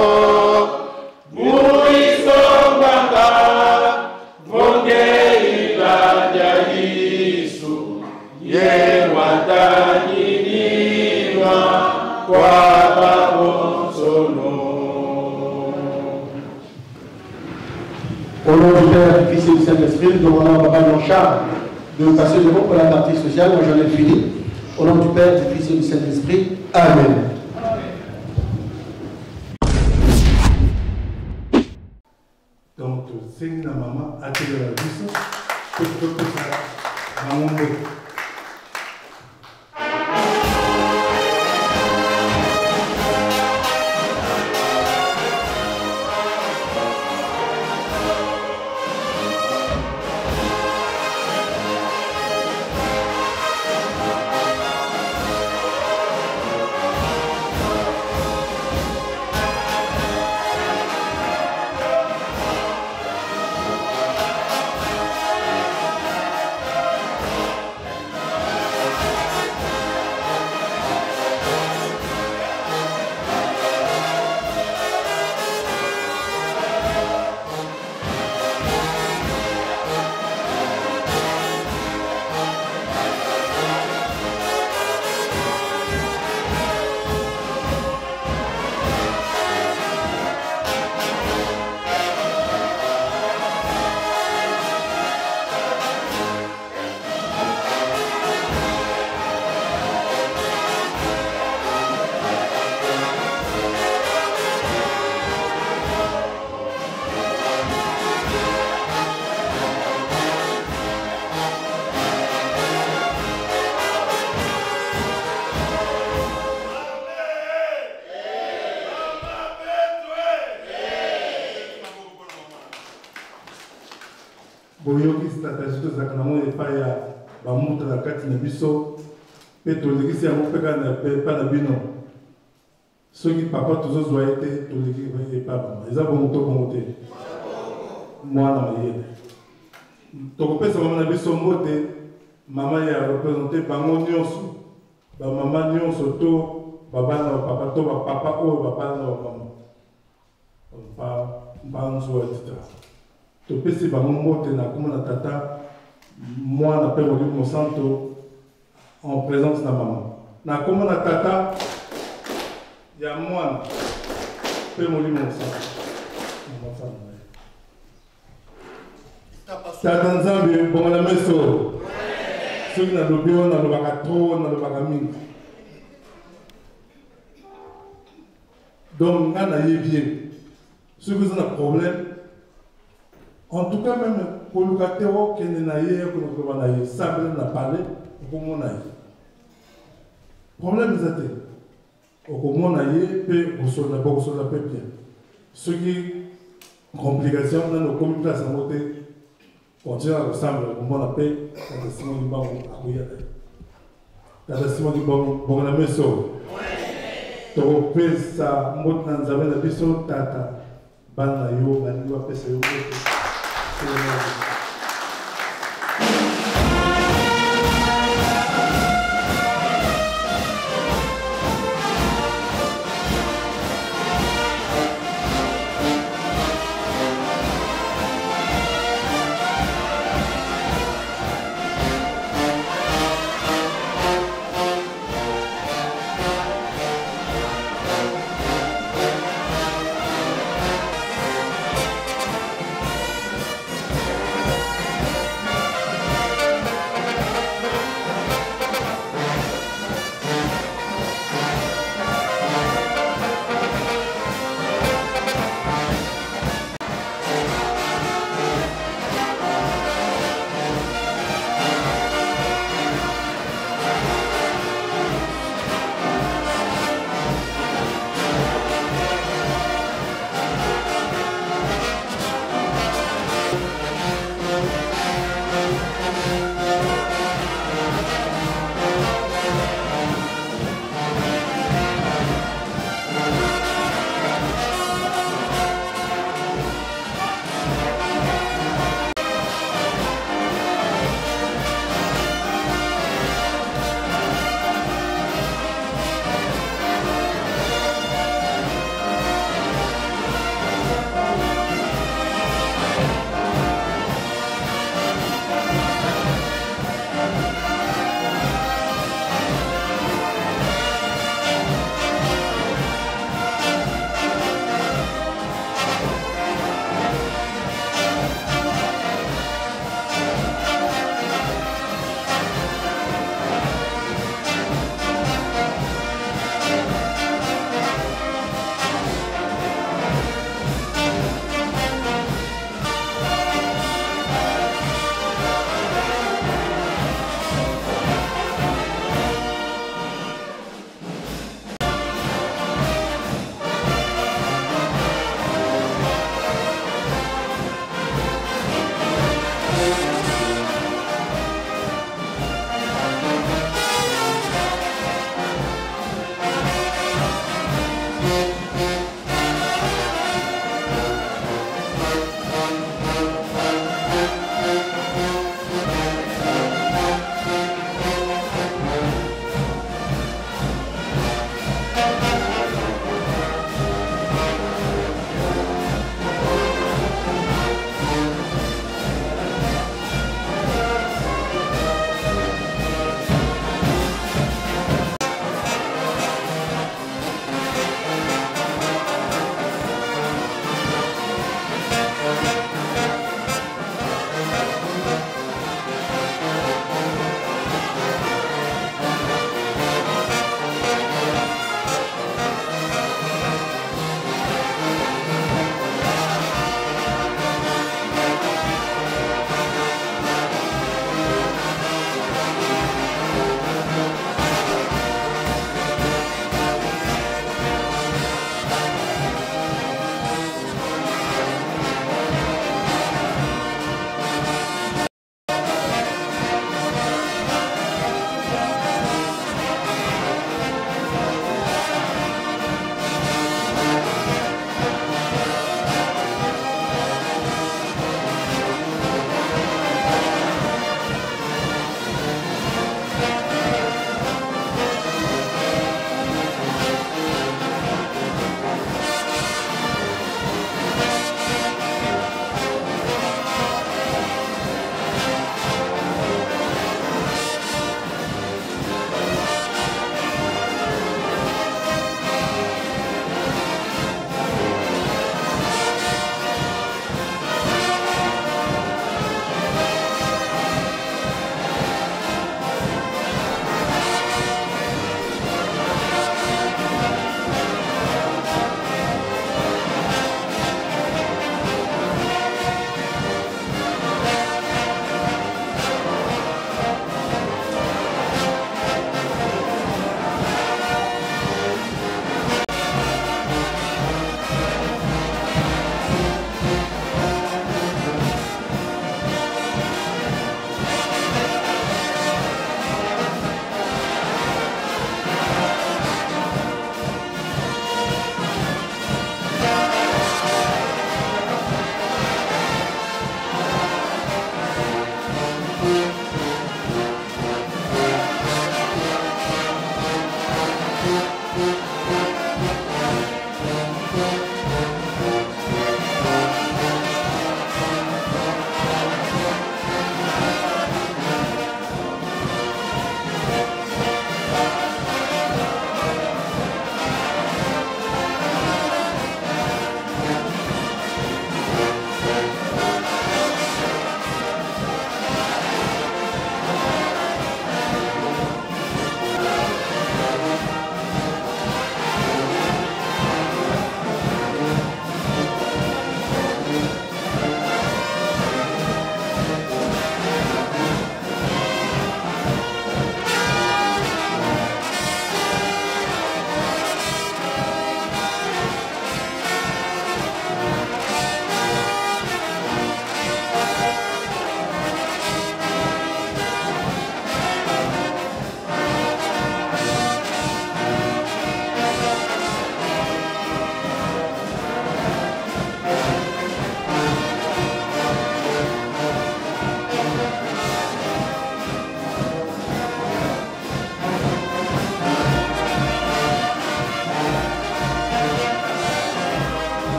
Mui songa ka Vonge ilaja Yesu Ye wataniniwa kwa babosono. Au nom du Père, du Fils et du Saint-Esprit, nous demandons à Papa Jean-Charles de passer le mot pour la partie sociale. Moi j'en ai fini. Au nom du Père, du Fils et du Saint-Esprit. Amen. Donc, c'est une maman à télé la vie, tout ça, maman. boyoki stratégie tozalaka nango epai ya bamuta na kati na biso mpe tolekisi yango mpe kaka epai na bino soki papa tozozwa ye te toleki epai bama eza bongo to bongo te mwana mayele tokopesa mama na biso mbote mama ya représente bango nyonso bamama nyonso to babana bapapa to bapapa oyo bapana na bamama mbanzwa etc topesi bango mbote na kombo na tata mwana mpe molimo santo en présence na mama na kombo na tata ya mwana mpe molimo santo tata nzambe bongo na meso soki nalobi oyo nalobaka tro nalobaka mingi donc nga nayebi ye soki oza na problème en tout cas même koluka te okende na ye konokoba na ye sambele na pale okomona ye problème eza te okomona ye mpe bokosola mpe bien soki complication nano okomi place yango te continue à ressembler au monde appelé Tata Simon du Bango à Kouyate. Tata Simon du Bango, bon la meso. Toko pesa mot na nzambe na biso tata bana yo bani wa pesa yo.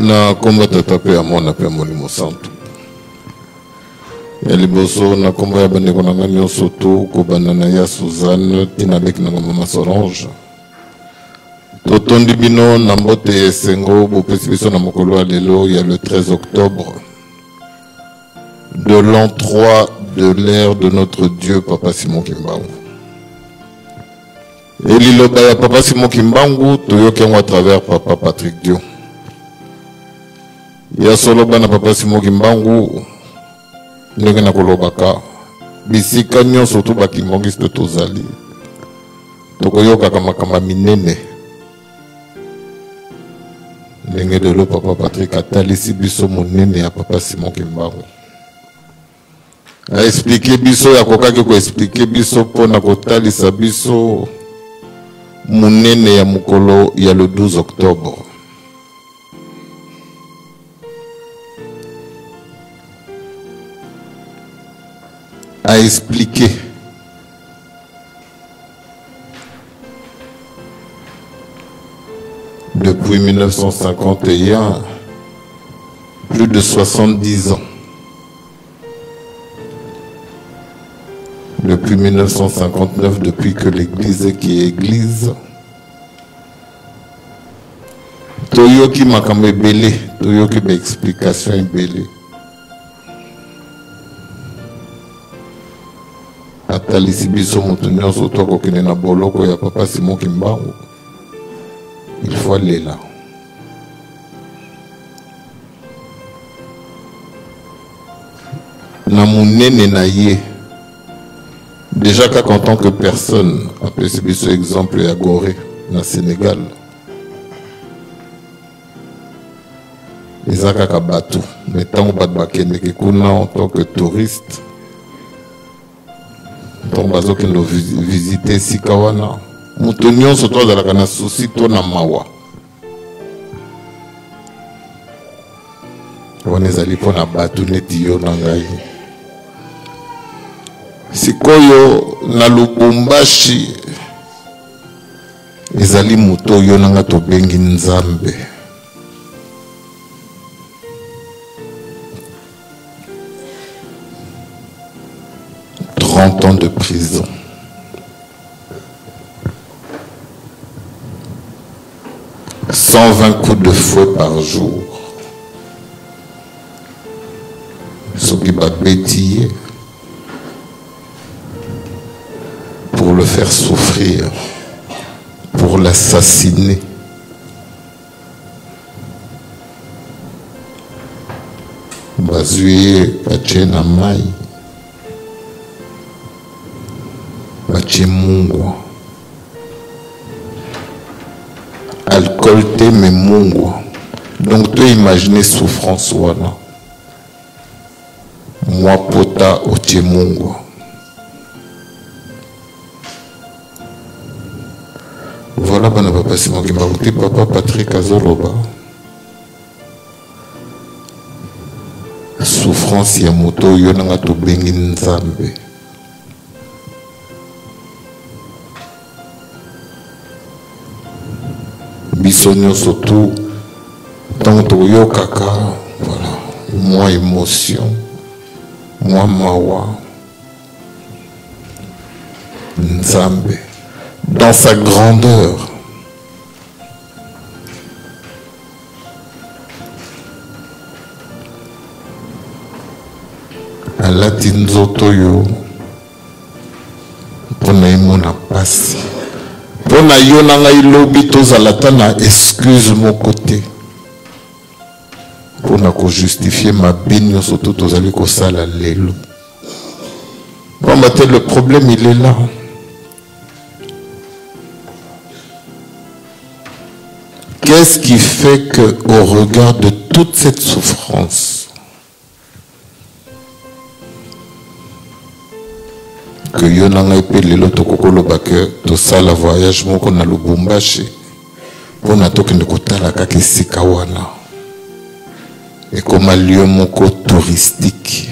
na komba tata pe amona pe molimo santo ya liboso na komba ya bandeko na nga nyonso to kobanda na ya Suzanne tina leki na mama Solange totondi bino na mbote esengo bopesi biso na mokolo ya lelo ya le 13 octobre de l'an 3 de l'ère de notre Dieu Papa Simon Kimbangu. Et liloba ya Papa Simon Kimbangu toyoki yango à travers Papa Patrick Dion. Ya soloba na Papa Simon Kimbangu ndenge na kolobaka bisika nyonso to bakimbangiste tozali tokoyokaka makambo minene ndenge lelo Papa Patrick atalisi biso monene ya Papa Simon Kimbangu a expliqué biso ya kokaki ko expliquer biso pona kotalisa biso monene ya mukolo ya le 12 octobre. A expliqué depuis 1951 plus de 70 ans. Depuis 1959, depuis que l'église qui est église, toyoki makambo ebele, toyoki ba explication ebele. Atalisi biso moto nyonso to kokende na boloko ya Papa Simon Kimbangu. Il faut aller là. Na munene na ye. Déjà qu'en tant que personne, après ce exemple à Gorée, au Sénégal, les Akaka Batou, mais tant que en tant que touriste, tant que nous visiter Sikawana, nous tenions sur toi dans la souci, toi na mawa. On est allé pour la Batou, Netio, Nangaï. Sikoyo na Lubumbashi ezali moto yo nanga tobengi Nzambe. « 30 ans de prison. « 120 coups de fouet par jour. Ce qui va bétiller. Pour le faire souffrir, pour l'assassiner. Bazuye Pachena Mai, Pachemungwa, alcool mais mungwa. Donc tu imagines souffrance wana. Moi pota ochemungwa. Voilà, Papa Simon Kimbangu, Papa Patrick Azoloba. Souffrance ya moto yo nanga to bengi Nzambe. Bisonyo surtout tant yo kaka, voilà, moi émotion, moi mawa. Nzambe. Dans sa grandeur. Alati nzoto yo pona imona pasi pona yo na ngai lobi tozalata na excuse mon côté pona ko justifier ma binyo surtout tozali ko sala lelo. Le problème il est là. Qu'est-ce qui fait que, au regard de toute cette souffrance, que yonanga epele loto kokolo bake to sala voyage moko na Lubumbashi pona tokende kotala kaka esika wana et comme un lieu moko touristique,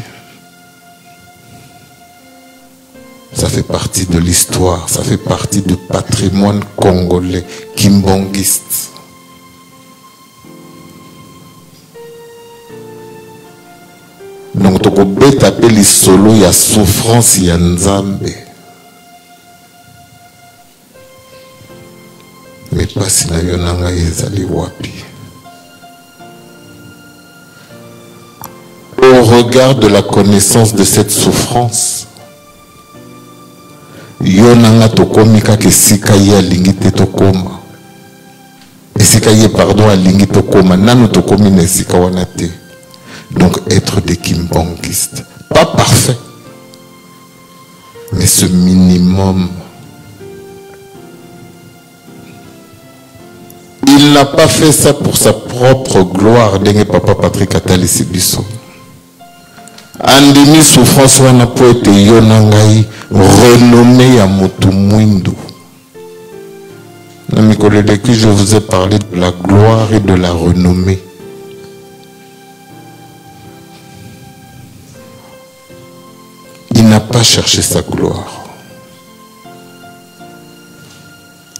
ça fait partie de l'histoire, ça fait partie du patrimoine congolais, kimbangiste. tokobeta pe lisolo ya souffrance ya Nzambe. Mais pasi na yo na ngai ezali wapi? Au regard de la connaissance de cette souffrance, yo na nga tokomi kaka esika ye alingi te tokoma. Esika ye pardon alingi tokoma, nano tokomi na esika wana te. Donc être des kimbanguistes, pas parfait, mais ce minimum. Il n'a pas fait ça pour sa propre gloire, dengue papa Patrick Atali Sibiso. Andimi souffrance wana po ete yo na ngai renommé ya motu mwindu. Na mikolo de qui je vous ai parlé de la gloire et de la renommée. Il n'a pas cherché sa gloire.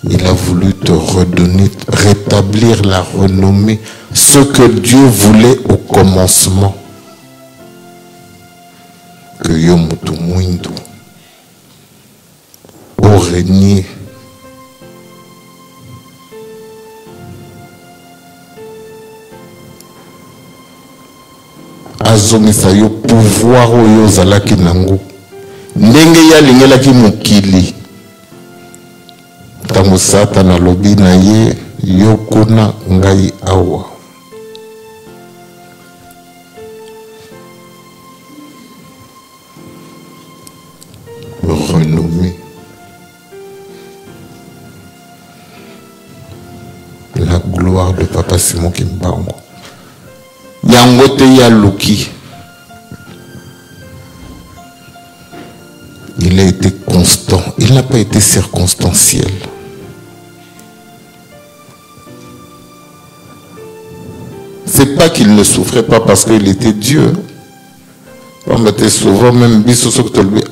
Il a voulu te redonner, rétablir la renommée, ce que Dieu voulait au commencement. Que Yomutu Mwindu au régner. Azongisa yo pouvoir oyo zalaki nango. Ndenge ya lingelaki mokili. Tango Satan alobi na ye yokona ngai awa. Renommé. La gloire de Papa Simon Kimbangu. Yangote ya Luki. Il a été constant. Il n'a pas été circonstanciel. C'est pas qu'il ne souffrait pas parce qu'il était Dieu. On était souvent même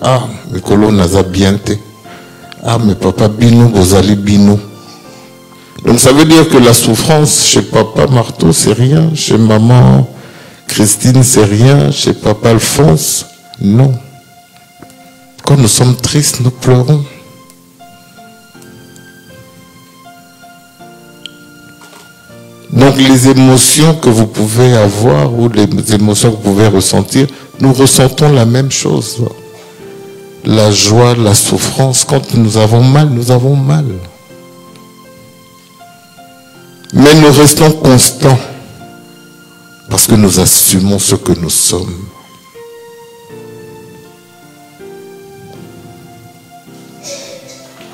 ah, mais colon n'a bien été. Ah, mais papa Bino, Bozali Bino. Donc ça veut dire que la souffrance chez papa Marteau, c'est rien. Chez maman Christine, c'est rien. Chez papa Alphonse, non. Quand nous sommes tristes, nous pleurons. Donc les émotions que vous pouvez avoir ou les émotions que vous pouvez ressentir, nous ressentons la même chose. La joie, la souffrance, quand nous avons mal, nous avons mal. Mais nous restons constants parce que nous assumons ce que nous sommes.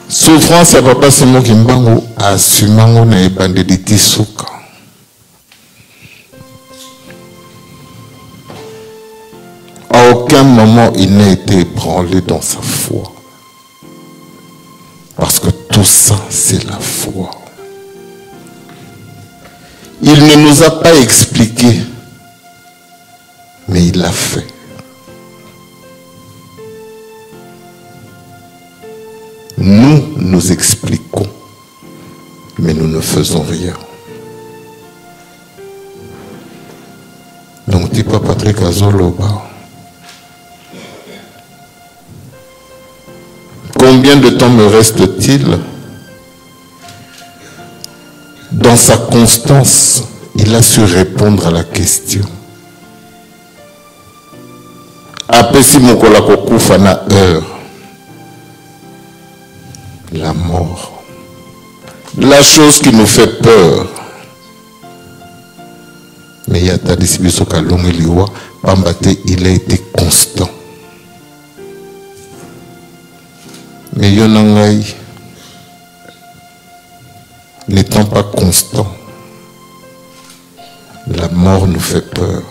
Souffrance ya papa Simon Kimbangu asumango na ebande ditisuka. À aucun moment il n'a été ébranlé dans sa foi. Parce que tout ça c'est la foi. Il ne nous a pas expliqué, mais il l'a fait. Nous, nous expliquons, mais nous ne faisons rien. Donc, dis pas Patrick Azoloba. Combien de temps me reste-t-il? Dans sa constance, il a su répondre à la question. Apesi mokola kokufa na heure. La mort. La chose qui nous fait peur. Mais il y a ta décision Kalongeliwa, Pambate, il a été constant. Mais Yonangai, n'étant pas constant, la mort nous fait peur.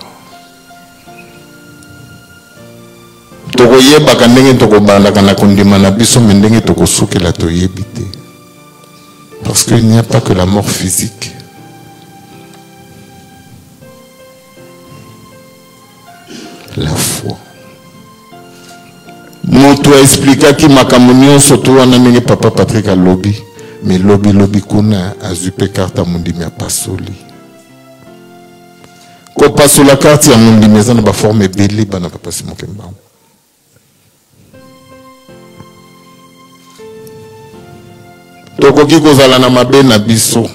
Parce qu'il n'y a pas que la mort physique. La foi. Moto a expliqué que Makamunion surtout en amené papa Patrick à lobby. Mais lobby kuna a zupe carte à mon dimi à pasoli. Ko passe la carte ya mundi meza na ba forme belé bana Papa Simon Kimbangu. Tokoki kozala na mabe na biso.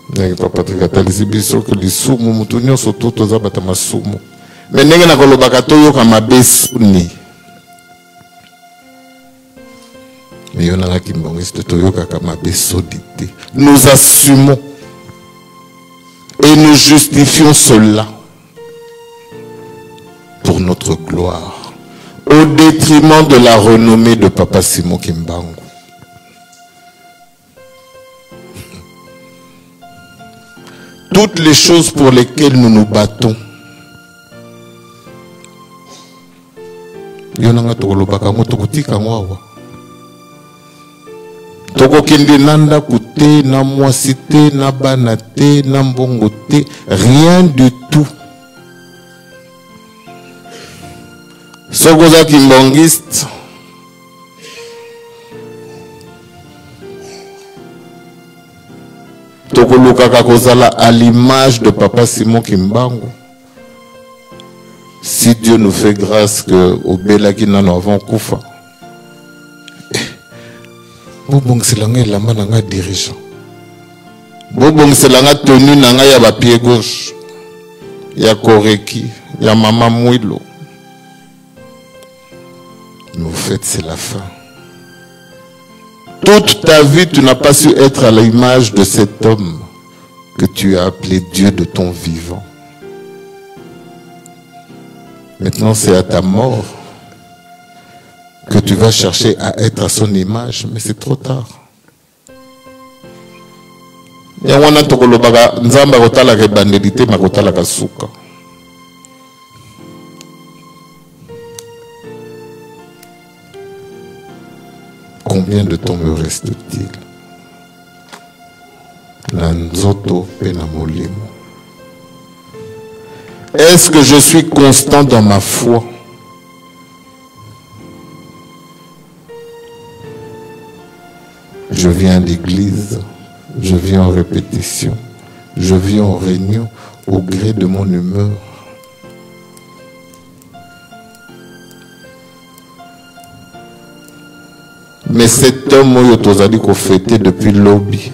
Ndenge Papa Patrick atalisi biso ke lisumu mutu nyonso to toza bata masumu. Me ndenge na kolobaka toyoka mabe suni. Mais il y en a qui m'ont dit que nous assumons et nous justifions cela pour notre gloire, au détriment de la renommée de Papa Simon Kimbangu. Toutes les choses pour lesquelles nous nous battons, il y en a qui m'ont dit Toko kende nanda koute, na mwasi te, na bana te, na mbongo te, rien du tout. Sokoza kimbongiste, toko lukaka kozala à l'image de Papa Simon Kimbangu. Si Dieu nous fait grâce que au Belaki nano avons koufa. Bobong selanga elamba nanga dirigeant. Bobong selanga tenue nanga ya ba pied gauche. Ya Koreki, ya Mama Mwilo. Mais au fait, c'est la fin. Toute ta vie, tu n'as pas su être à l'image de cet homme que tu as appelé Dieu de ton vivant. Maintenant, c'est à ta mort que tu vas chercher à être à son image, mais c'est trop tard. Combien de temps me reste-t-il? Est-ce que je suis constant dans ma foi? Je viens à l'église, je viens en répétition, je viens en réunion au gré de mon humeur. Mais cet homme Oyotozali qu'on fêtait depuis l'Obi,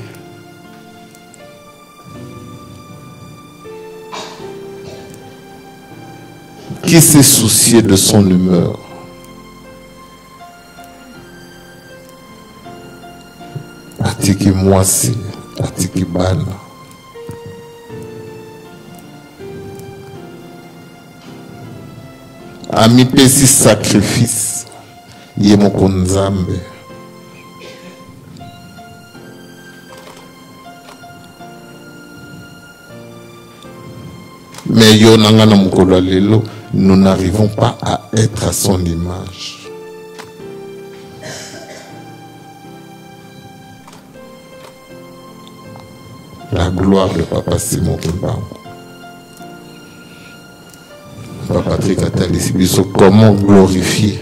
qui s'est soucié de son humeur? Atiki mwasi, atiki bana. Ami pesi sacrifice, yemoko nzambe. Mais yo nangana mukolo lelo, nous n'arrivons pas à être à son image. La gloire de Papa Simon Kimbangu. Papa Patrick Atalissibiso, comment glorifier?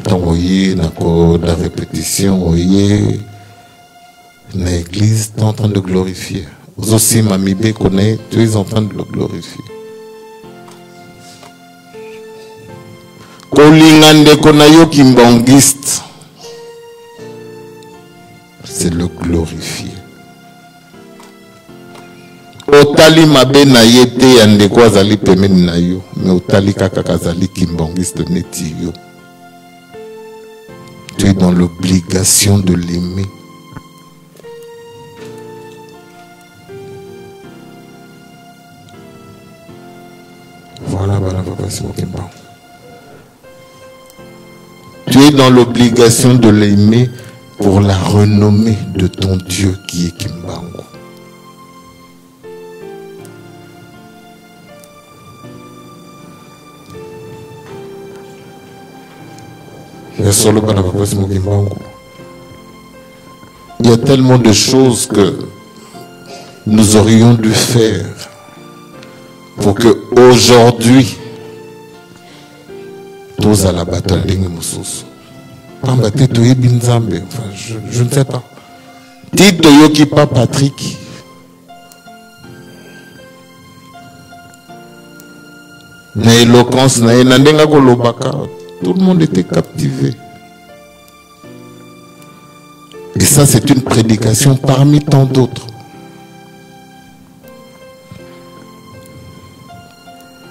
Tant oye, la répétition, oye, dans l'église, tu es en train de glorifier. Vous aussi, Mamibé connaît, tu es en train de le glorifier. Kolingande konayo kimbangiste. C'est le glorifier. Otali mabe na yete yande kwa zali pemeni na yo, mais otali kaka zali kimbangiste neti yo. Tu es dans l'obligation de l'aimer. Voilà, Papa Simon Kimbangu. Tu es dans l'obligation de l'aimer pour la renommée de ton Dieu qui est Kimbangu. Il y a tellement de choses que nous aurions dû faire pour que aujourd'hui tous à la bataille je ne sais pas. Tito yoki pas Patrick. Na éloquence, na nandenga kolobaka, tout le monde était captivé. Et ça, c'est une prédication parmi tant d'autres.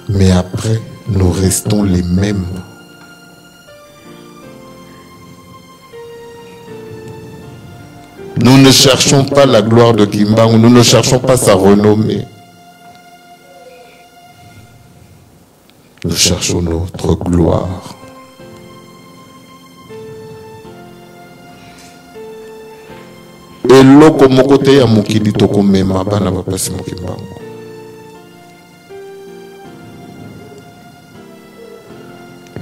Mais après, nous restons les mêmes. Nous ne cherchons pas la gloire de Kimbangu, nous ne cherchons pas sa renommée. Nous cherchons notre gloire. Et loko mokote ya mokili toko mema bana bapasi mokimbangu.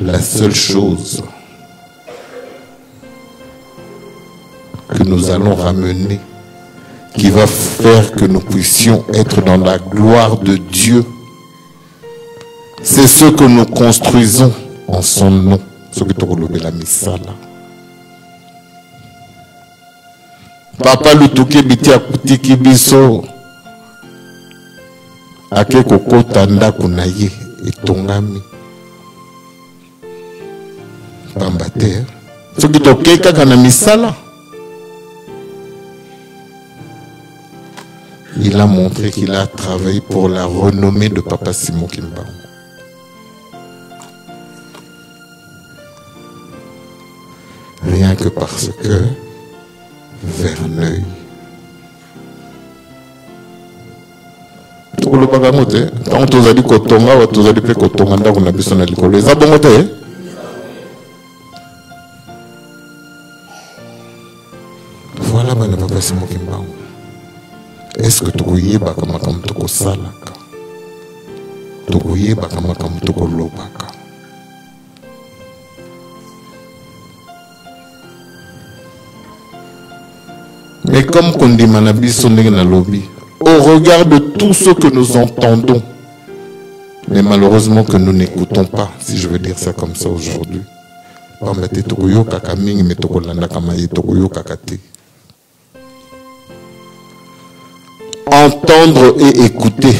La seule chose que nous allons ramener, qui va faire que nous puissions être dans la gloire de Dieu, c'est ce que nous construisons en son nom. Ce que tu as la misala. Papa lutuke biti akutiki biso ake kokota ndako na ye etongami. Pamba te soki toke kaka na misala. Il a montré qu'il a travaillé pour la renommée de Papa Simon Kimbangu. Rien que parce que Verneuil. Quand tu as dit Kotonga, tu as dit que Kotonga n'a pas besoin de l'école. Ça bon côté. Voilà, ben le Papa Simon Kimbangu. Est-ce que tu as baka makam toko salaka? Tu as baka makam toko lobaka? Mais comme Kondi Manabi sonne na lobby, au regard de tout ce que nous entendons, mais malheureusement que nous n'écoutons pas, si je veux dire ça comme ça aujourd'hui. Entendre et écouter.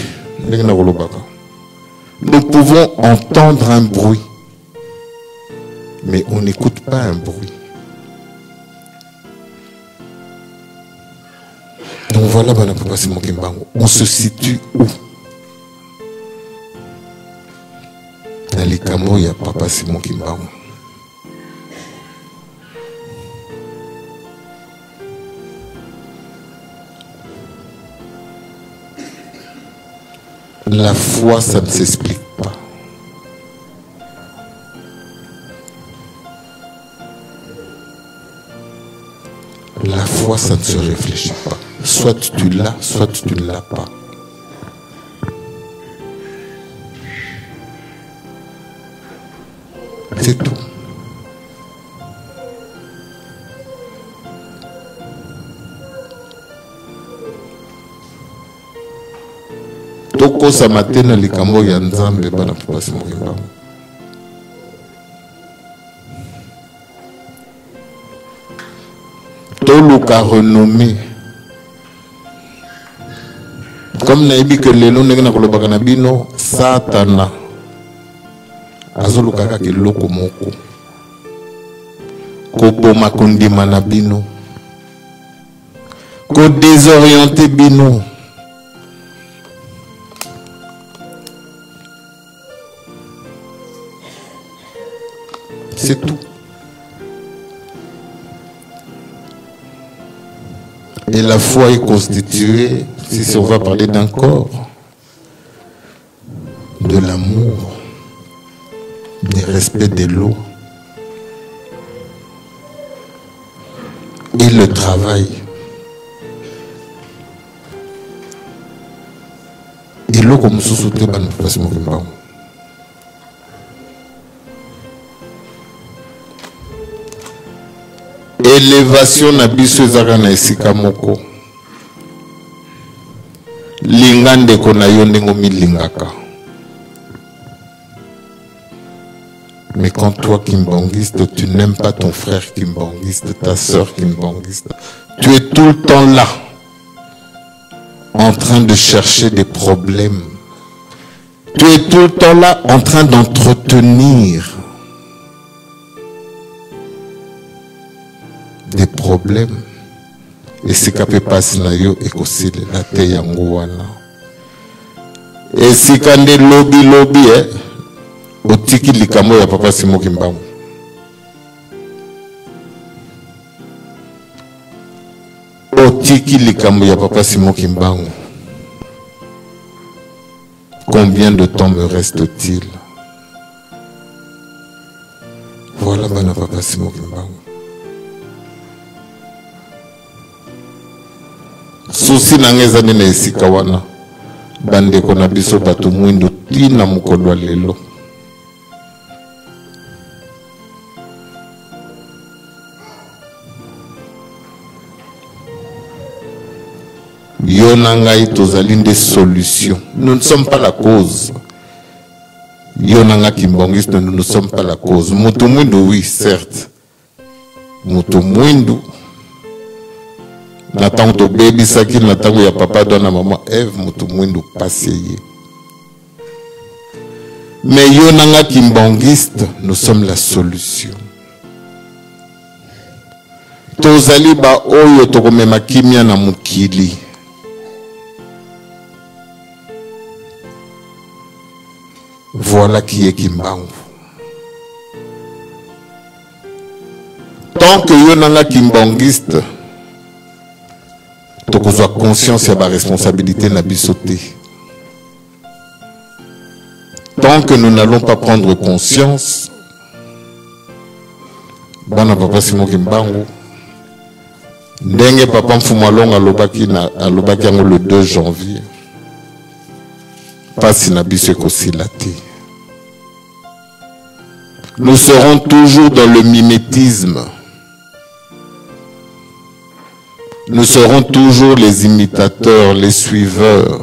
Nous pouvons entendre un bruit, mais on n'écoute pas un bruit. Donc voilà, Papa Simon Kimbangu. On se situe où? Dans les Cameroun, il y a Papa Simon Kimbangu. La foi, ça ne s'explique pas. La foi, ça ne se réfléchit pas. Soit tu l'as, soit tu ne l'as pas. C'est tout. Toko samatena likambo ya nzambe bana Papa Simon Kimbangu. Toluka renommé. Comme naïbi que les noms n'ont pas na bino Satana azoluka kaka loko moko ko boma kondima na bino ko désorienter bino. C'est tout. Et la foi est constituée, si on va parler d'un corps, de l'amour, du respect des lois et le travail. Et l'eau comme sous-souté, élévation na biso ezaka na esika moko. Linga ndeko na yo ndenge omilingaka. Mais quand toi, kimbangiste, tu n'aimes pas ton frère kimbangiste, ta soeur kimbangiste, tu es tout le temps là, en train de chercher des problèmes. Tu es tout le temps là, en train d'entretenir des problèmes. Et c'est qu'à peu près et aussi la te yango wana. Et si quand des lobby otiki likamo ya papa Simon Kimbangu. Otiki likamo ya papa Simon Kimbangu. Combien de temps me reste-t-il? Voilà bana papa Simon Kimbangu. Souci nangeza nene esika wana. Bande kona biso batu mwindu tina mukolo lelo. Yonangai tozali des solutions. Nous ne sommes pas la cause. Yonanga kimbangiste, nous ne sommes pas la cause. Mutumwindu, oui, certes. Mutumwindu. Natango to baby saki, natango ya papa dona maman Eve, mutumwindu passé. Mais yonanga kimbangiste, nous sommes la solution. Tozali ba oyo tokomema kimia na mukili. Voilà qui est Kimbangu. Tant que yonanga kimbangiste, tu as conscience de la responsabilité na bisoté. Tant que nous n'allons pas prendre conscience, bana papa Simon Kimbangu, ndenge papa Mfumalonga alobaki yango le 2 janvier. Pas na biso ekosilate. Nous serons toujours dans le mimétisme. Nous serons toujours les imitateurs, les suiveurs.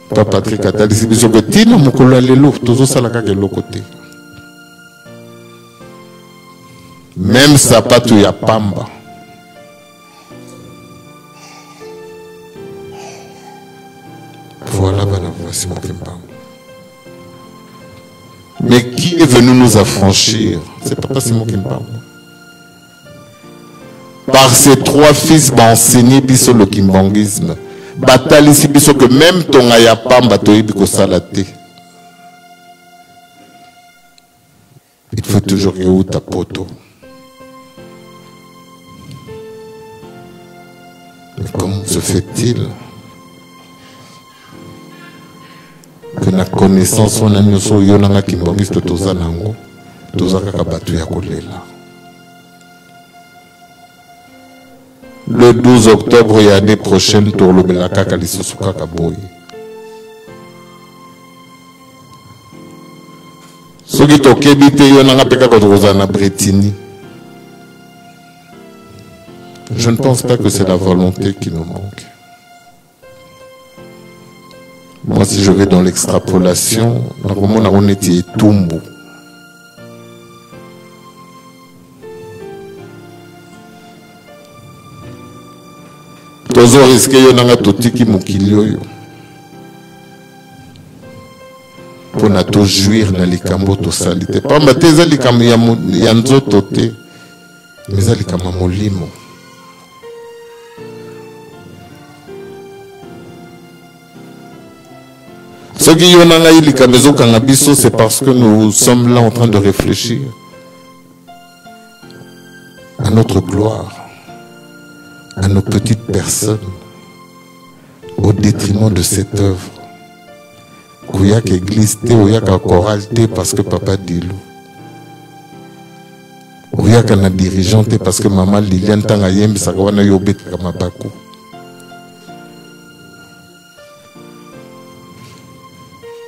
Papa Patrick Atali, c'est biso que tina mukolo alelo, tozo salaka ke lokote. Même sapato ya pamba. Voilà, voici mon Kimbangu. Mais qui est venu nous affranchir? C'est Papa Simon Kimbangu. Par ses 3 fils, enseigné biso le kimbanguisme. Batali si biso que même ton ayapamba toyebi ko salate. Il faut toujours que où ta poto. Mais comment se fait-il que la connaissance on a mis sur yonanga kimbangiste toza nango toza kaka batu ya kolela. Le 12 octobre et l'année prochaine tour le belaka kalisusu kaka boy. Soki tokebi te yonanga peka kotoza na bretini. Je ne pense pas que c'est la volonté qui nous manque. Moi, si je vais dans l'extrapolation, on était tumbu. Tozo risque yonanga totiki mukilio yo. Pour na to jouir na likambo to salite. Pamba teza likambo ya nzoto te. Mais za likambo molimo. Ce qui yonanga ilikamezo kangabiso, c'est parce que nous sommes là en train de réfléchir à notre gloire, à nos petites personnes, au détriment de cette œuvre. Kouyak église te, ouyak a chorale te parce que papa Dilou. Ouyak a dirigeant te parce que maman Liliane tanga yembi sakawana yobet kamabaku.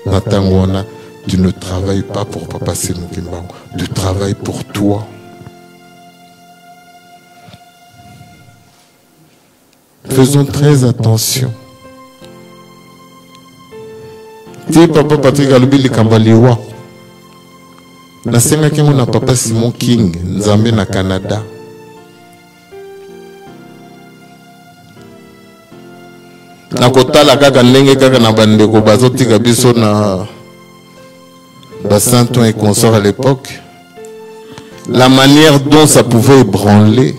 Natangwana, tu ne travailles pas pour Papa Simon Kimbangu, tu travailles pour toi. Faisons très attention. ti papa Patrick alobi likambo liwa nasengaki ngo na papa Simon King Nzambe na Canada. Nakotala kaka ndenge kaka na bandeko bazotika biso na Saint-Ouen et consorts à l'époque, la manière dont ça pouvait ébranler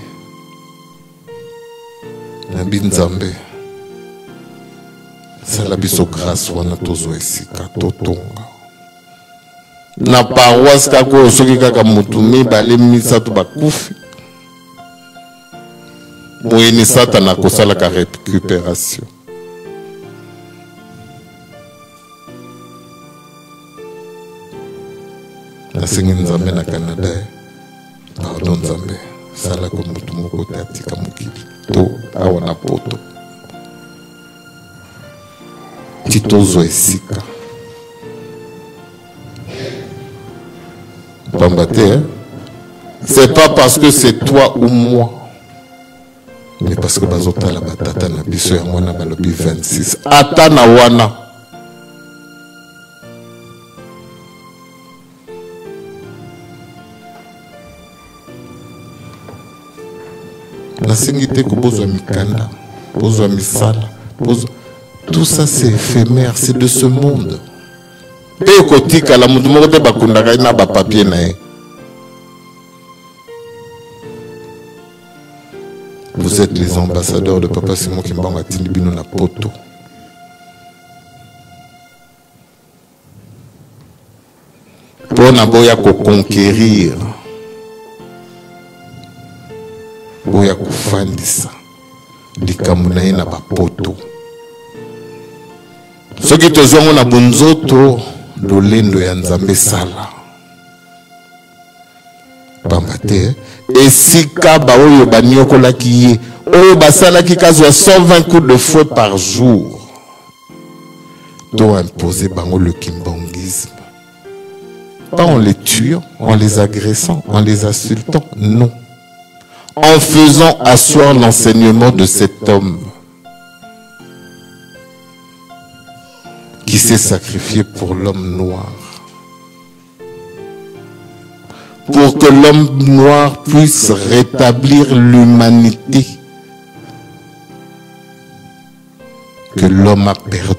Nabi Nzambe ça la biso grâce wana tozo esika totonga na paroisse kako soki kaka mutu mibale misato bakufi moyeni satana kosalaka récupération. Nasengi Nzambe na Canada pardon Nzambe sala ko mutu moko te atika mokili to awa na poto titozo esika Bambate, c'est pas parce que c'est toi ou moi, mais parce que bazota la batata na biso ya mwana balobi 26 ata na wana nasengi te ko bozwa mikanda bozwa misala bozwa tout ça c'est éphémère, c'est de ce monde. Et kotika la mutu moko te bakundaka na ba papier na ye. Vous êtes les ambassadeurs de Papa Simon Kimbangu atindi bino na poto. Pona boya ko conquérir. Boya ko fandisa. Likambo na ye na ba poto. Soki tozongo na bunzoto lolendo ya Nzambe sala. Bambate esika ba oyo banyokolaki ye oyo basalaki kazwa 120 coups de fouet par jour. Doit imposer bango le kimbanguisme. Pas en les tuant, en les agressant, en les insultant, non. En faisant asseoir l'enseignement de cet homme qui s'est sacrifié pour l'homme noir. Pour que l'homme noir puisse rétablir l'humanité que l'homme a perdu.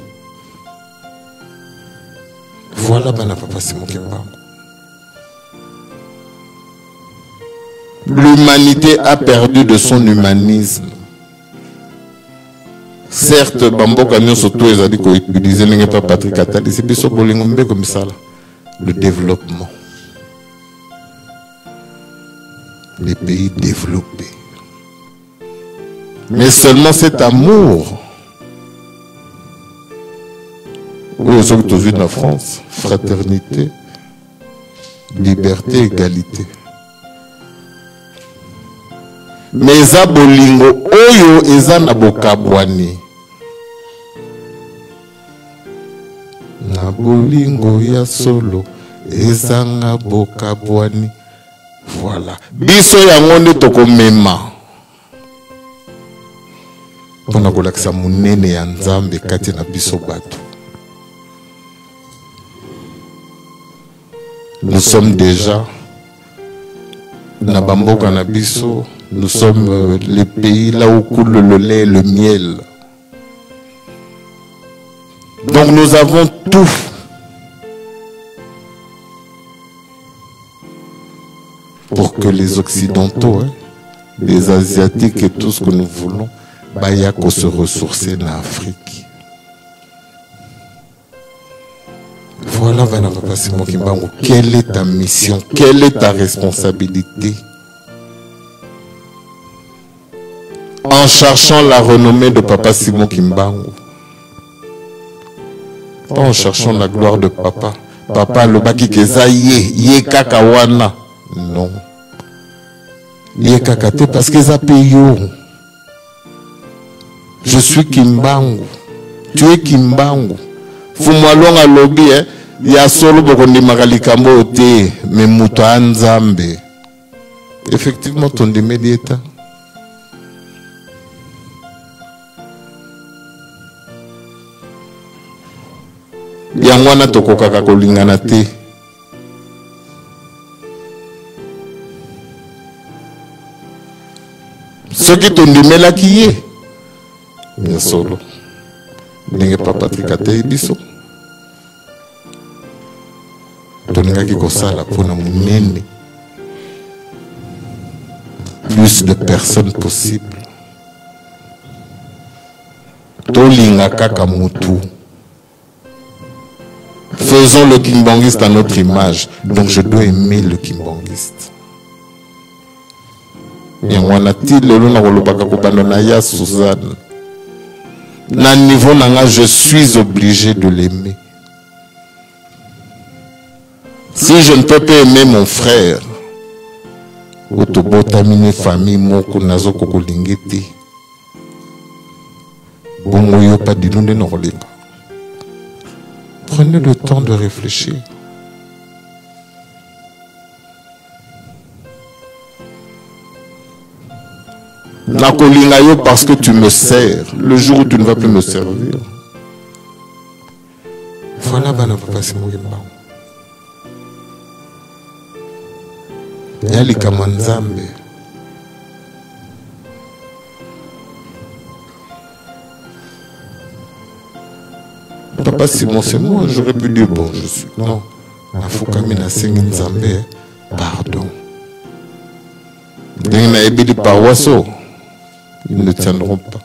Voilà Bana Papa Simon Kimbangu. L'humanité a perdu de son humanisme. Certes, Bamboka nyonso to ezali ko utiliser ndenge pa Patrick Atali, c'est biso bolingo mbe comme ça là. Le développement. Les pays développés. Mais seulement cet amour. Oui, ce que tu as vu dans la France, fraternité, liberté, égalité. Mais eza bolingo oyo eza na bokabwani. Na bolingo ya solo eza na bokabwani. Voilà. Biso yango nde tokomema. Pona kolakisa munene ya Nzambe kati na biso bato. Nous sommes déjà na bamboka na biso, nous sommes les pays là où coule le lait et le miel. Donc nous avons tout. Pour que les Occidentaux, les Asiatiques et tout ce que nous voulons, bayako se ressourcer en Afrique. Voilà, Bana Papa Simon Kimbangu, quelle est ta mission? Quelle est ta responsabilité? En cherchant la renommée de Papa Simon Kimbangu. Pas en cherchant la gloire de Papa. Papa le baki keza ye kakawana. Non. Ye kakate parce que ça paye. Je suis Kimbangu. Tu es Kimbangu. Fumwalonga lobby ya solo bokondi makalikambo te mais muto Nzambe. Effectivement ton démédiéta. yango wana tokokaka kolingana te. Soki tondimelaki ye ya solo ndenge papa Patrick atei biso toningaki kosala mpona monene plus de personnes possible. Tolinga kaka mutu. Faisons le kimbangiste à notre image. Donc je dois aimer le kimbangiste. Yangwana ti lelo na kolobaka kobanda na ya Suzanne. Na niveau nanga je suis obligé de l'aimer. Si je ne peux pas aimer mon frère, otobotamine famille moko nazo kokolingeti. Bongo yo pas dinonde no kolinga. Prenez le temps de réfléchir. Nakolinga yo parce que tu me sers. Le jour où tu ne vas plus me servir. Voilà bana papa Simugimba. Yali kamanzambe. Papa Simon, c'est moi, j'aurais pu dire bon, je suis. Non. Afukamina Senginzambe, pardon. Dengna ebidi paroisseau, ils ne tiendront pas.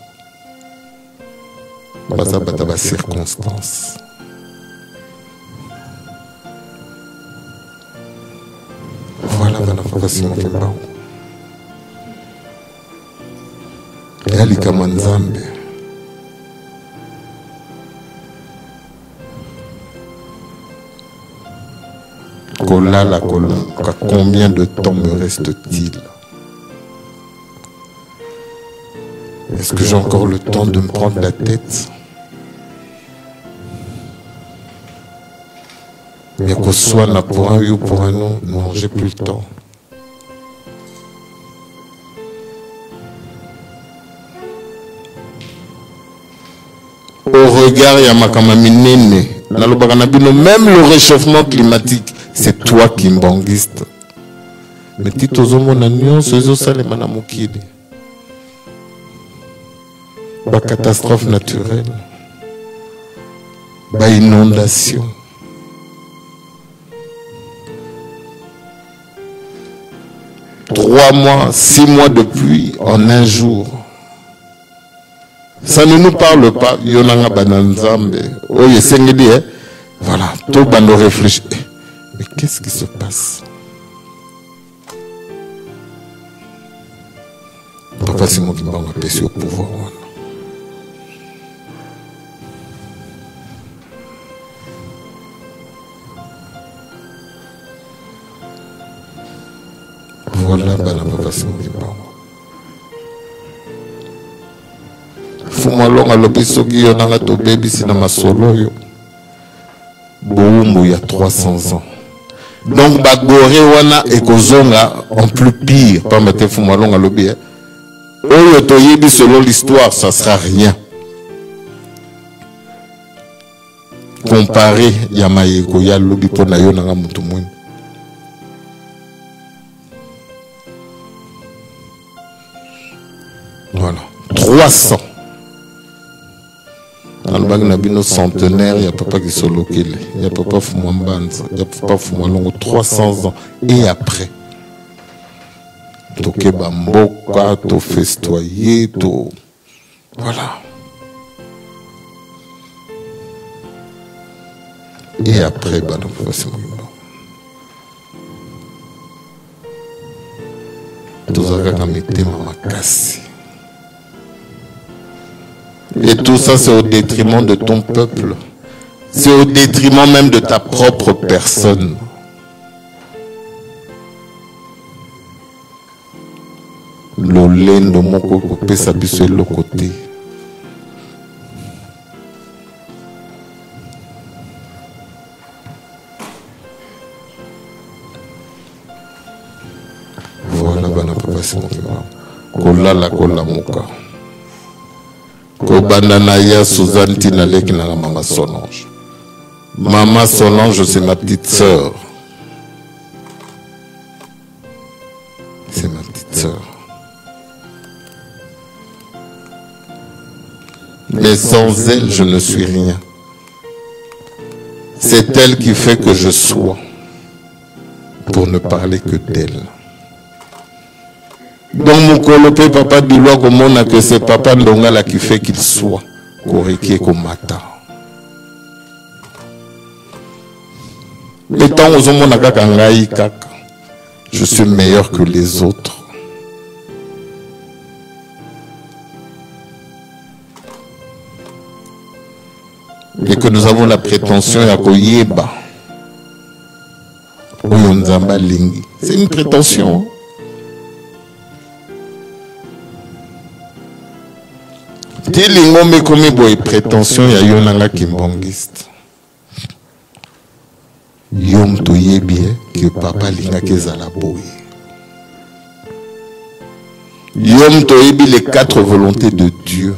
Basa bataba circonstances. Voilà, voilà, Papa Simon Kimba. Yali Kamanzambe. Kolala, combien de temps me reste-t-il? Est-ce que j'ai encore le temps de me prendre la tête? Mais qu'on soit là pour un oui ou pour un non, non, j'ai plus le temps. Au regard, il y a Makamaminene. Même le réchauffement climatique, c'est toi qui mbangiste. Mais titozo mon agnon, ce sale manamukili. Ba catastrophe naturelle. Ba inondation. Trois mois, 6 mois de pluie en un jour. Ça ne nous parle pas. Yonanga bananzambe. Oye sengeli, voilà. Tout bando réfléchit. Mais qu'est-ce qui se passe? Papa Simon Kimba m'a péché au pouvoir. Voilà, Papa Simon Kimba. Fumalonga lobisogi yonanga to baby sinama solo yo. Boumou il y a 300 ans. Donc bagore wana ekozonga en plus pire. Pas mettre Fumalonga lobi. Oyo toyebi selon l'histoire, ça sera rien. Comparé Yamayeko ya lobi pona yonanga mutu mwini. Voilà. 300. Dans le bac nabino centenaire, il y a papa qui sont localisés. Il y a papa Fumambanza. Il y a papa Fumalongo. 300 ans. Et après, toke bamboka, to festoyer, to. Voilà. Et après, bah, donc, c'est mon et tout ça, c'est au détriment de ton peuple. C'est au détriment même de ta propre personne. L'olendo moko kopé sabiso le côté. Voilà, bana papa c'est mon frère. Kola la kola moka. Kobanda na ya Suzanne Tinaleki na mama Sonange. Maman Solange, c'est ma petite sœur. C'est ma petite sœur. Mais sans elle, je ne suis rien. C'est elle qui fait que je sois, pour ne parler que d'elle. Donc mon colopé papa Bilois comme on a que c'est papa Ndongala qui fait qu'il soit Koriki Komata. Mais tant aux hommes je suis meilleur que les autres. Et que nous avons la prétention à Koyeba. C'est une prétention. Tilingo me comme boy prétention ya yonanga kimbongiste. Yom toye bien que papa linga kezala boy. Yom toye bien les 4 volontés de Dieu.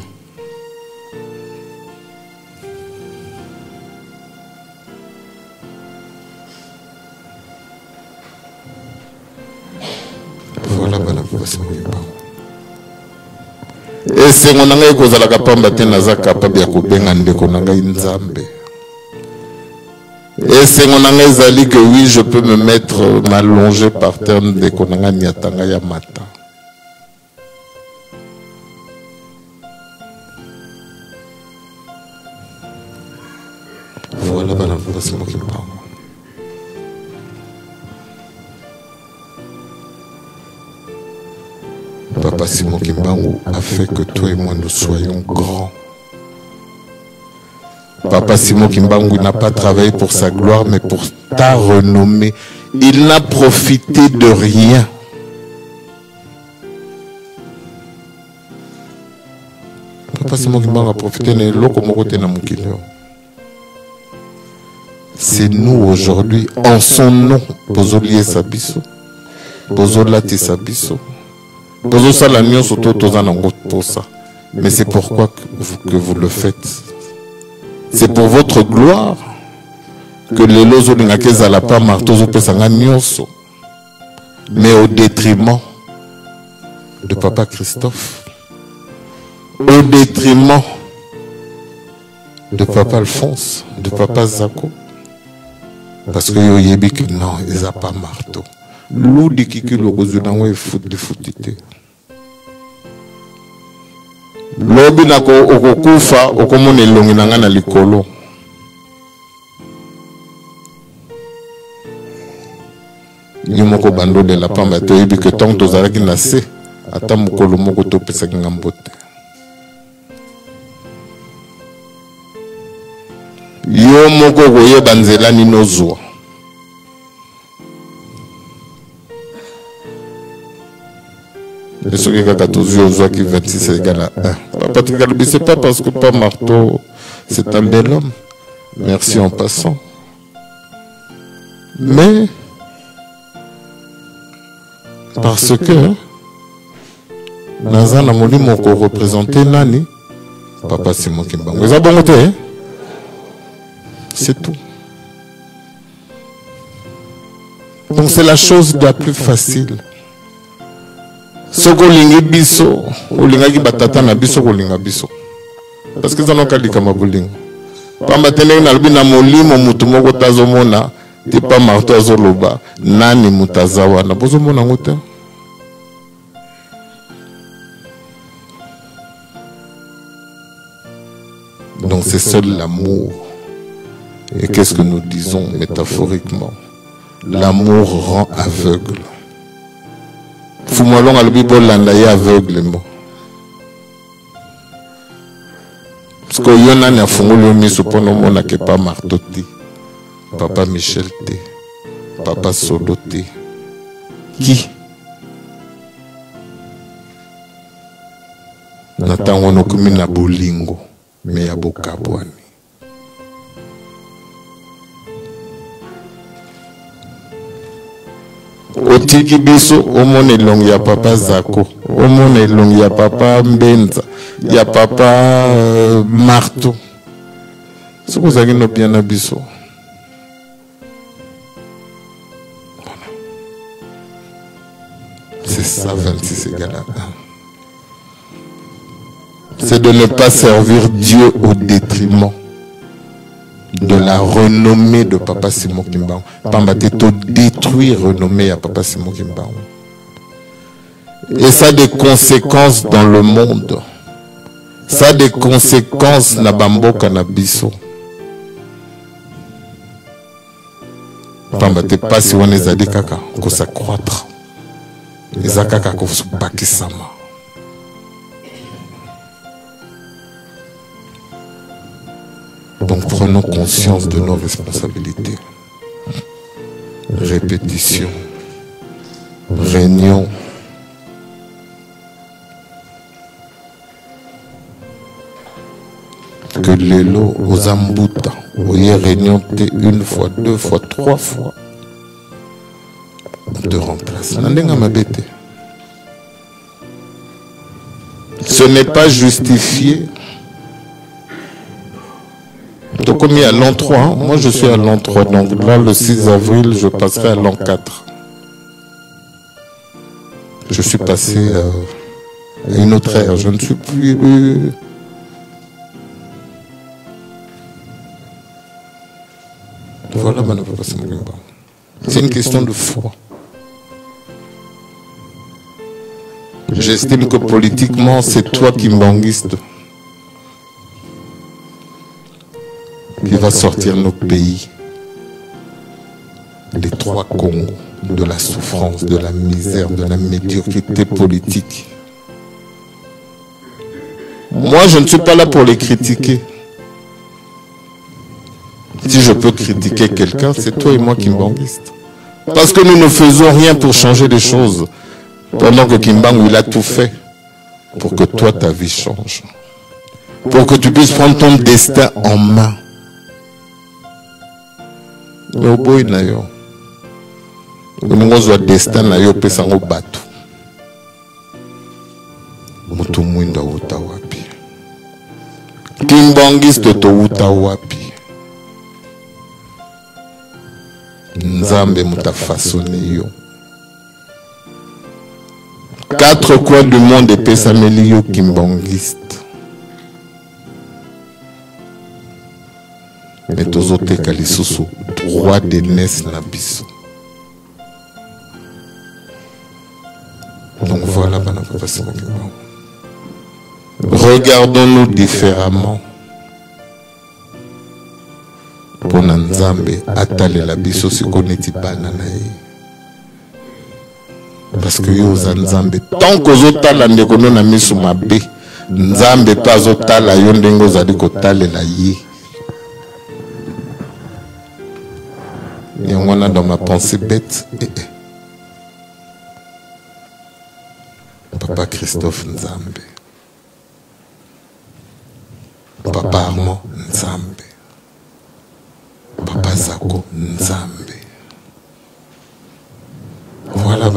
Voilà, voilà, voici mon papa. Et c'est mon angai que vous capable de naza capable de kubenga ndeko nanga nzambe. Et c'est mon angai zali que oui, je peux me mettre m'allonger par terre ndeko nanga nyatanga ya mata. Voilà, voilà, voici mon papa. Papa Simon Kimbangu a fait que toi et moi nous soyons grands. Papa Simon Kimbangu n'a pas travaillé pour sa gloire, mais pour ta renommée. Il n'a profité de rien. Papa Simon Kimbangu a profité de l'eau. C'est nous aujourd'hui, en son nom, Bozolier Sabiso, Bozolati Sabiso. Mais c'est pourquoi que vous le faites. C'est pour votre gloire que les lozo n'ingakeza la pas martozo pesanga nyonso. Mais au détriment de papa Christophe, au détriment de papa Alphonse, de papa Zako. Parce que yoyebi que non, ils n'ont pas marteau. L'oudi kiki lokozunango est foutité. Lobi nako okokufa okomone longi nanga na likolo. Yumoko bando de la pamba to yebi que tant tozalaki na se ata mokolo moko topesaki nga mbote. Yo moko koyeba nzela nino zwa. Et ce qui est 14 qui 26 est égal à 1. Papa Trigaloubi, c'est pas parce que pas marteau, c'est un bel homme. Merci en passant. Mais, parce que, Nazan a moulu mon représenté Nani, Papa Simon Kimbangu. Vous avez bon côté, hein? C'est tout. Donc c'est la chose la plus facile. Soko lingi biso, olinga ki batata na biso kolinga biso. Parce que ça n'a qu'à dire comme bolingo. Pamba tene na lubi na molimo mutu moko tazomona, te pa marto azoloba, nani mutazawa na bozomona ngote. Donc c'est seul l'amour. Et qu'est-ce que nous disons métaphoriquement? L'amour rend aveugle. Fumalong albi bolanda ya aveuglement. Parce que yona na fungolo miso pono mona ke pa martoti. Papa Michel T. Papa Solo T. Qui? Natango no kumi na bolingo me ya bokabwani. Otiki biso omone long ya papa Zako, omone long ya papa Mbenza, ya papa Marto. Ce que vous avez bien na biso. 26 à 26 égale à 1. C'est de ne pas servir Dieu au détriment de la renommée de Papa Simon Kimbangu. Pambateto détruire renommée à Papa Simon Kimbangu. Et ça a des conséquences dans le monde. Ça a des conséquences na bamboka na biso. Pambate pas si on est zadi kaka ko s'accroître. Les akaka ko bakisama. Donc prenons conscience de nos responsabilités. Répétition, réunion, que l'élo aux ambouta, voyez réunion une fois, deux fois, trois fois, on te remplace. Ce n'est pas justifié. Donc comme il y a l'an 3, hein, moi je suis à l'an 3, donc là le 6 avril je passerai à l'an 4. Je suis passé à une autre ère, je ne suis plus... Voilà, c'est une question de foi. J'estime que politiquement c'est toi qui m'enguiste, qui va sortir nos pays des trois Congos, de la souffrance, de la misère, de la médiocrité politique. Moi, je ne suis pas là pour les critiquer. Si je peux critiquer quelqu'un, c'est toi et moi Kimbanguiste. Parce que nous ne faisons rien pour changer les choses. Pendant que Kimbangu, il a tout fait pour que toi, ta vie change. Pour que tu puisses prendre ton destin en main. Au boy na yo, on destin na yo pesa ngo batu. Mutu mwinda uta wapi. Kimbanguiste to uta wapi. Nzambe muta façonné yo. 4 coins du monde et pesa melio Kimbanguiste. Mais tous autres kalisusu droit de naissance na biso. Donc voilà, regardons-nous différemment. Pour Nzambe atale la biso si koneti bana na ye. Parce que yo za Nzambe tant que ozotala ndeko na misu mabe, Nzambe pas ozotala yo ndengo zali kotalela ye. Et on a dans ma pensée bête, Papa Christophe Nzambe, Papa Armand Nzambe, Papa Zako Nzambe. Voilà,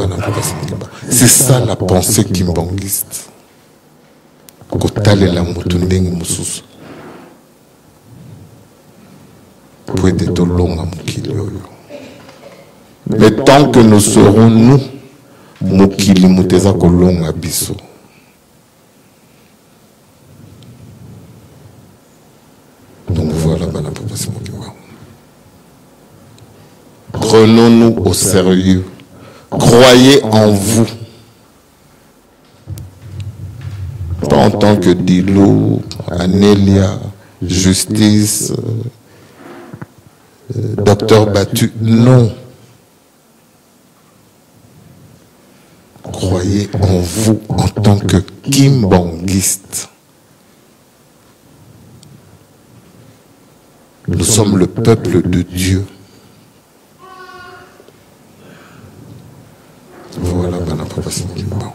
c'est ça la pensée kimbanguiste. Kotale la mutundeng mususu. Pour être tout long à mukili. Mais tant que nous serons nous, mukili muteza kolonga biso. Donc voilà, Papa Simon Kimbangu. Prenons-nous au sérieux. Croyez en vous. Pas en tant que Dilo, Anélia, Justice, Docteur Battu. Non. Croyez en vous en tant que kimbanguiste. Nous sommes le peuple de Dieu. Voilà, Papa Simon Kimbangu.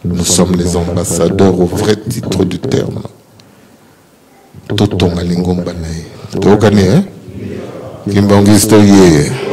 Nous sommes les ambassadeurs au vrai titre du terme. Toton alingomba nae. Tokane, hein? Kimbanguiste, yeah.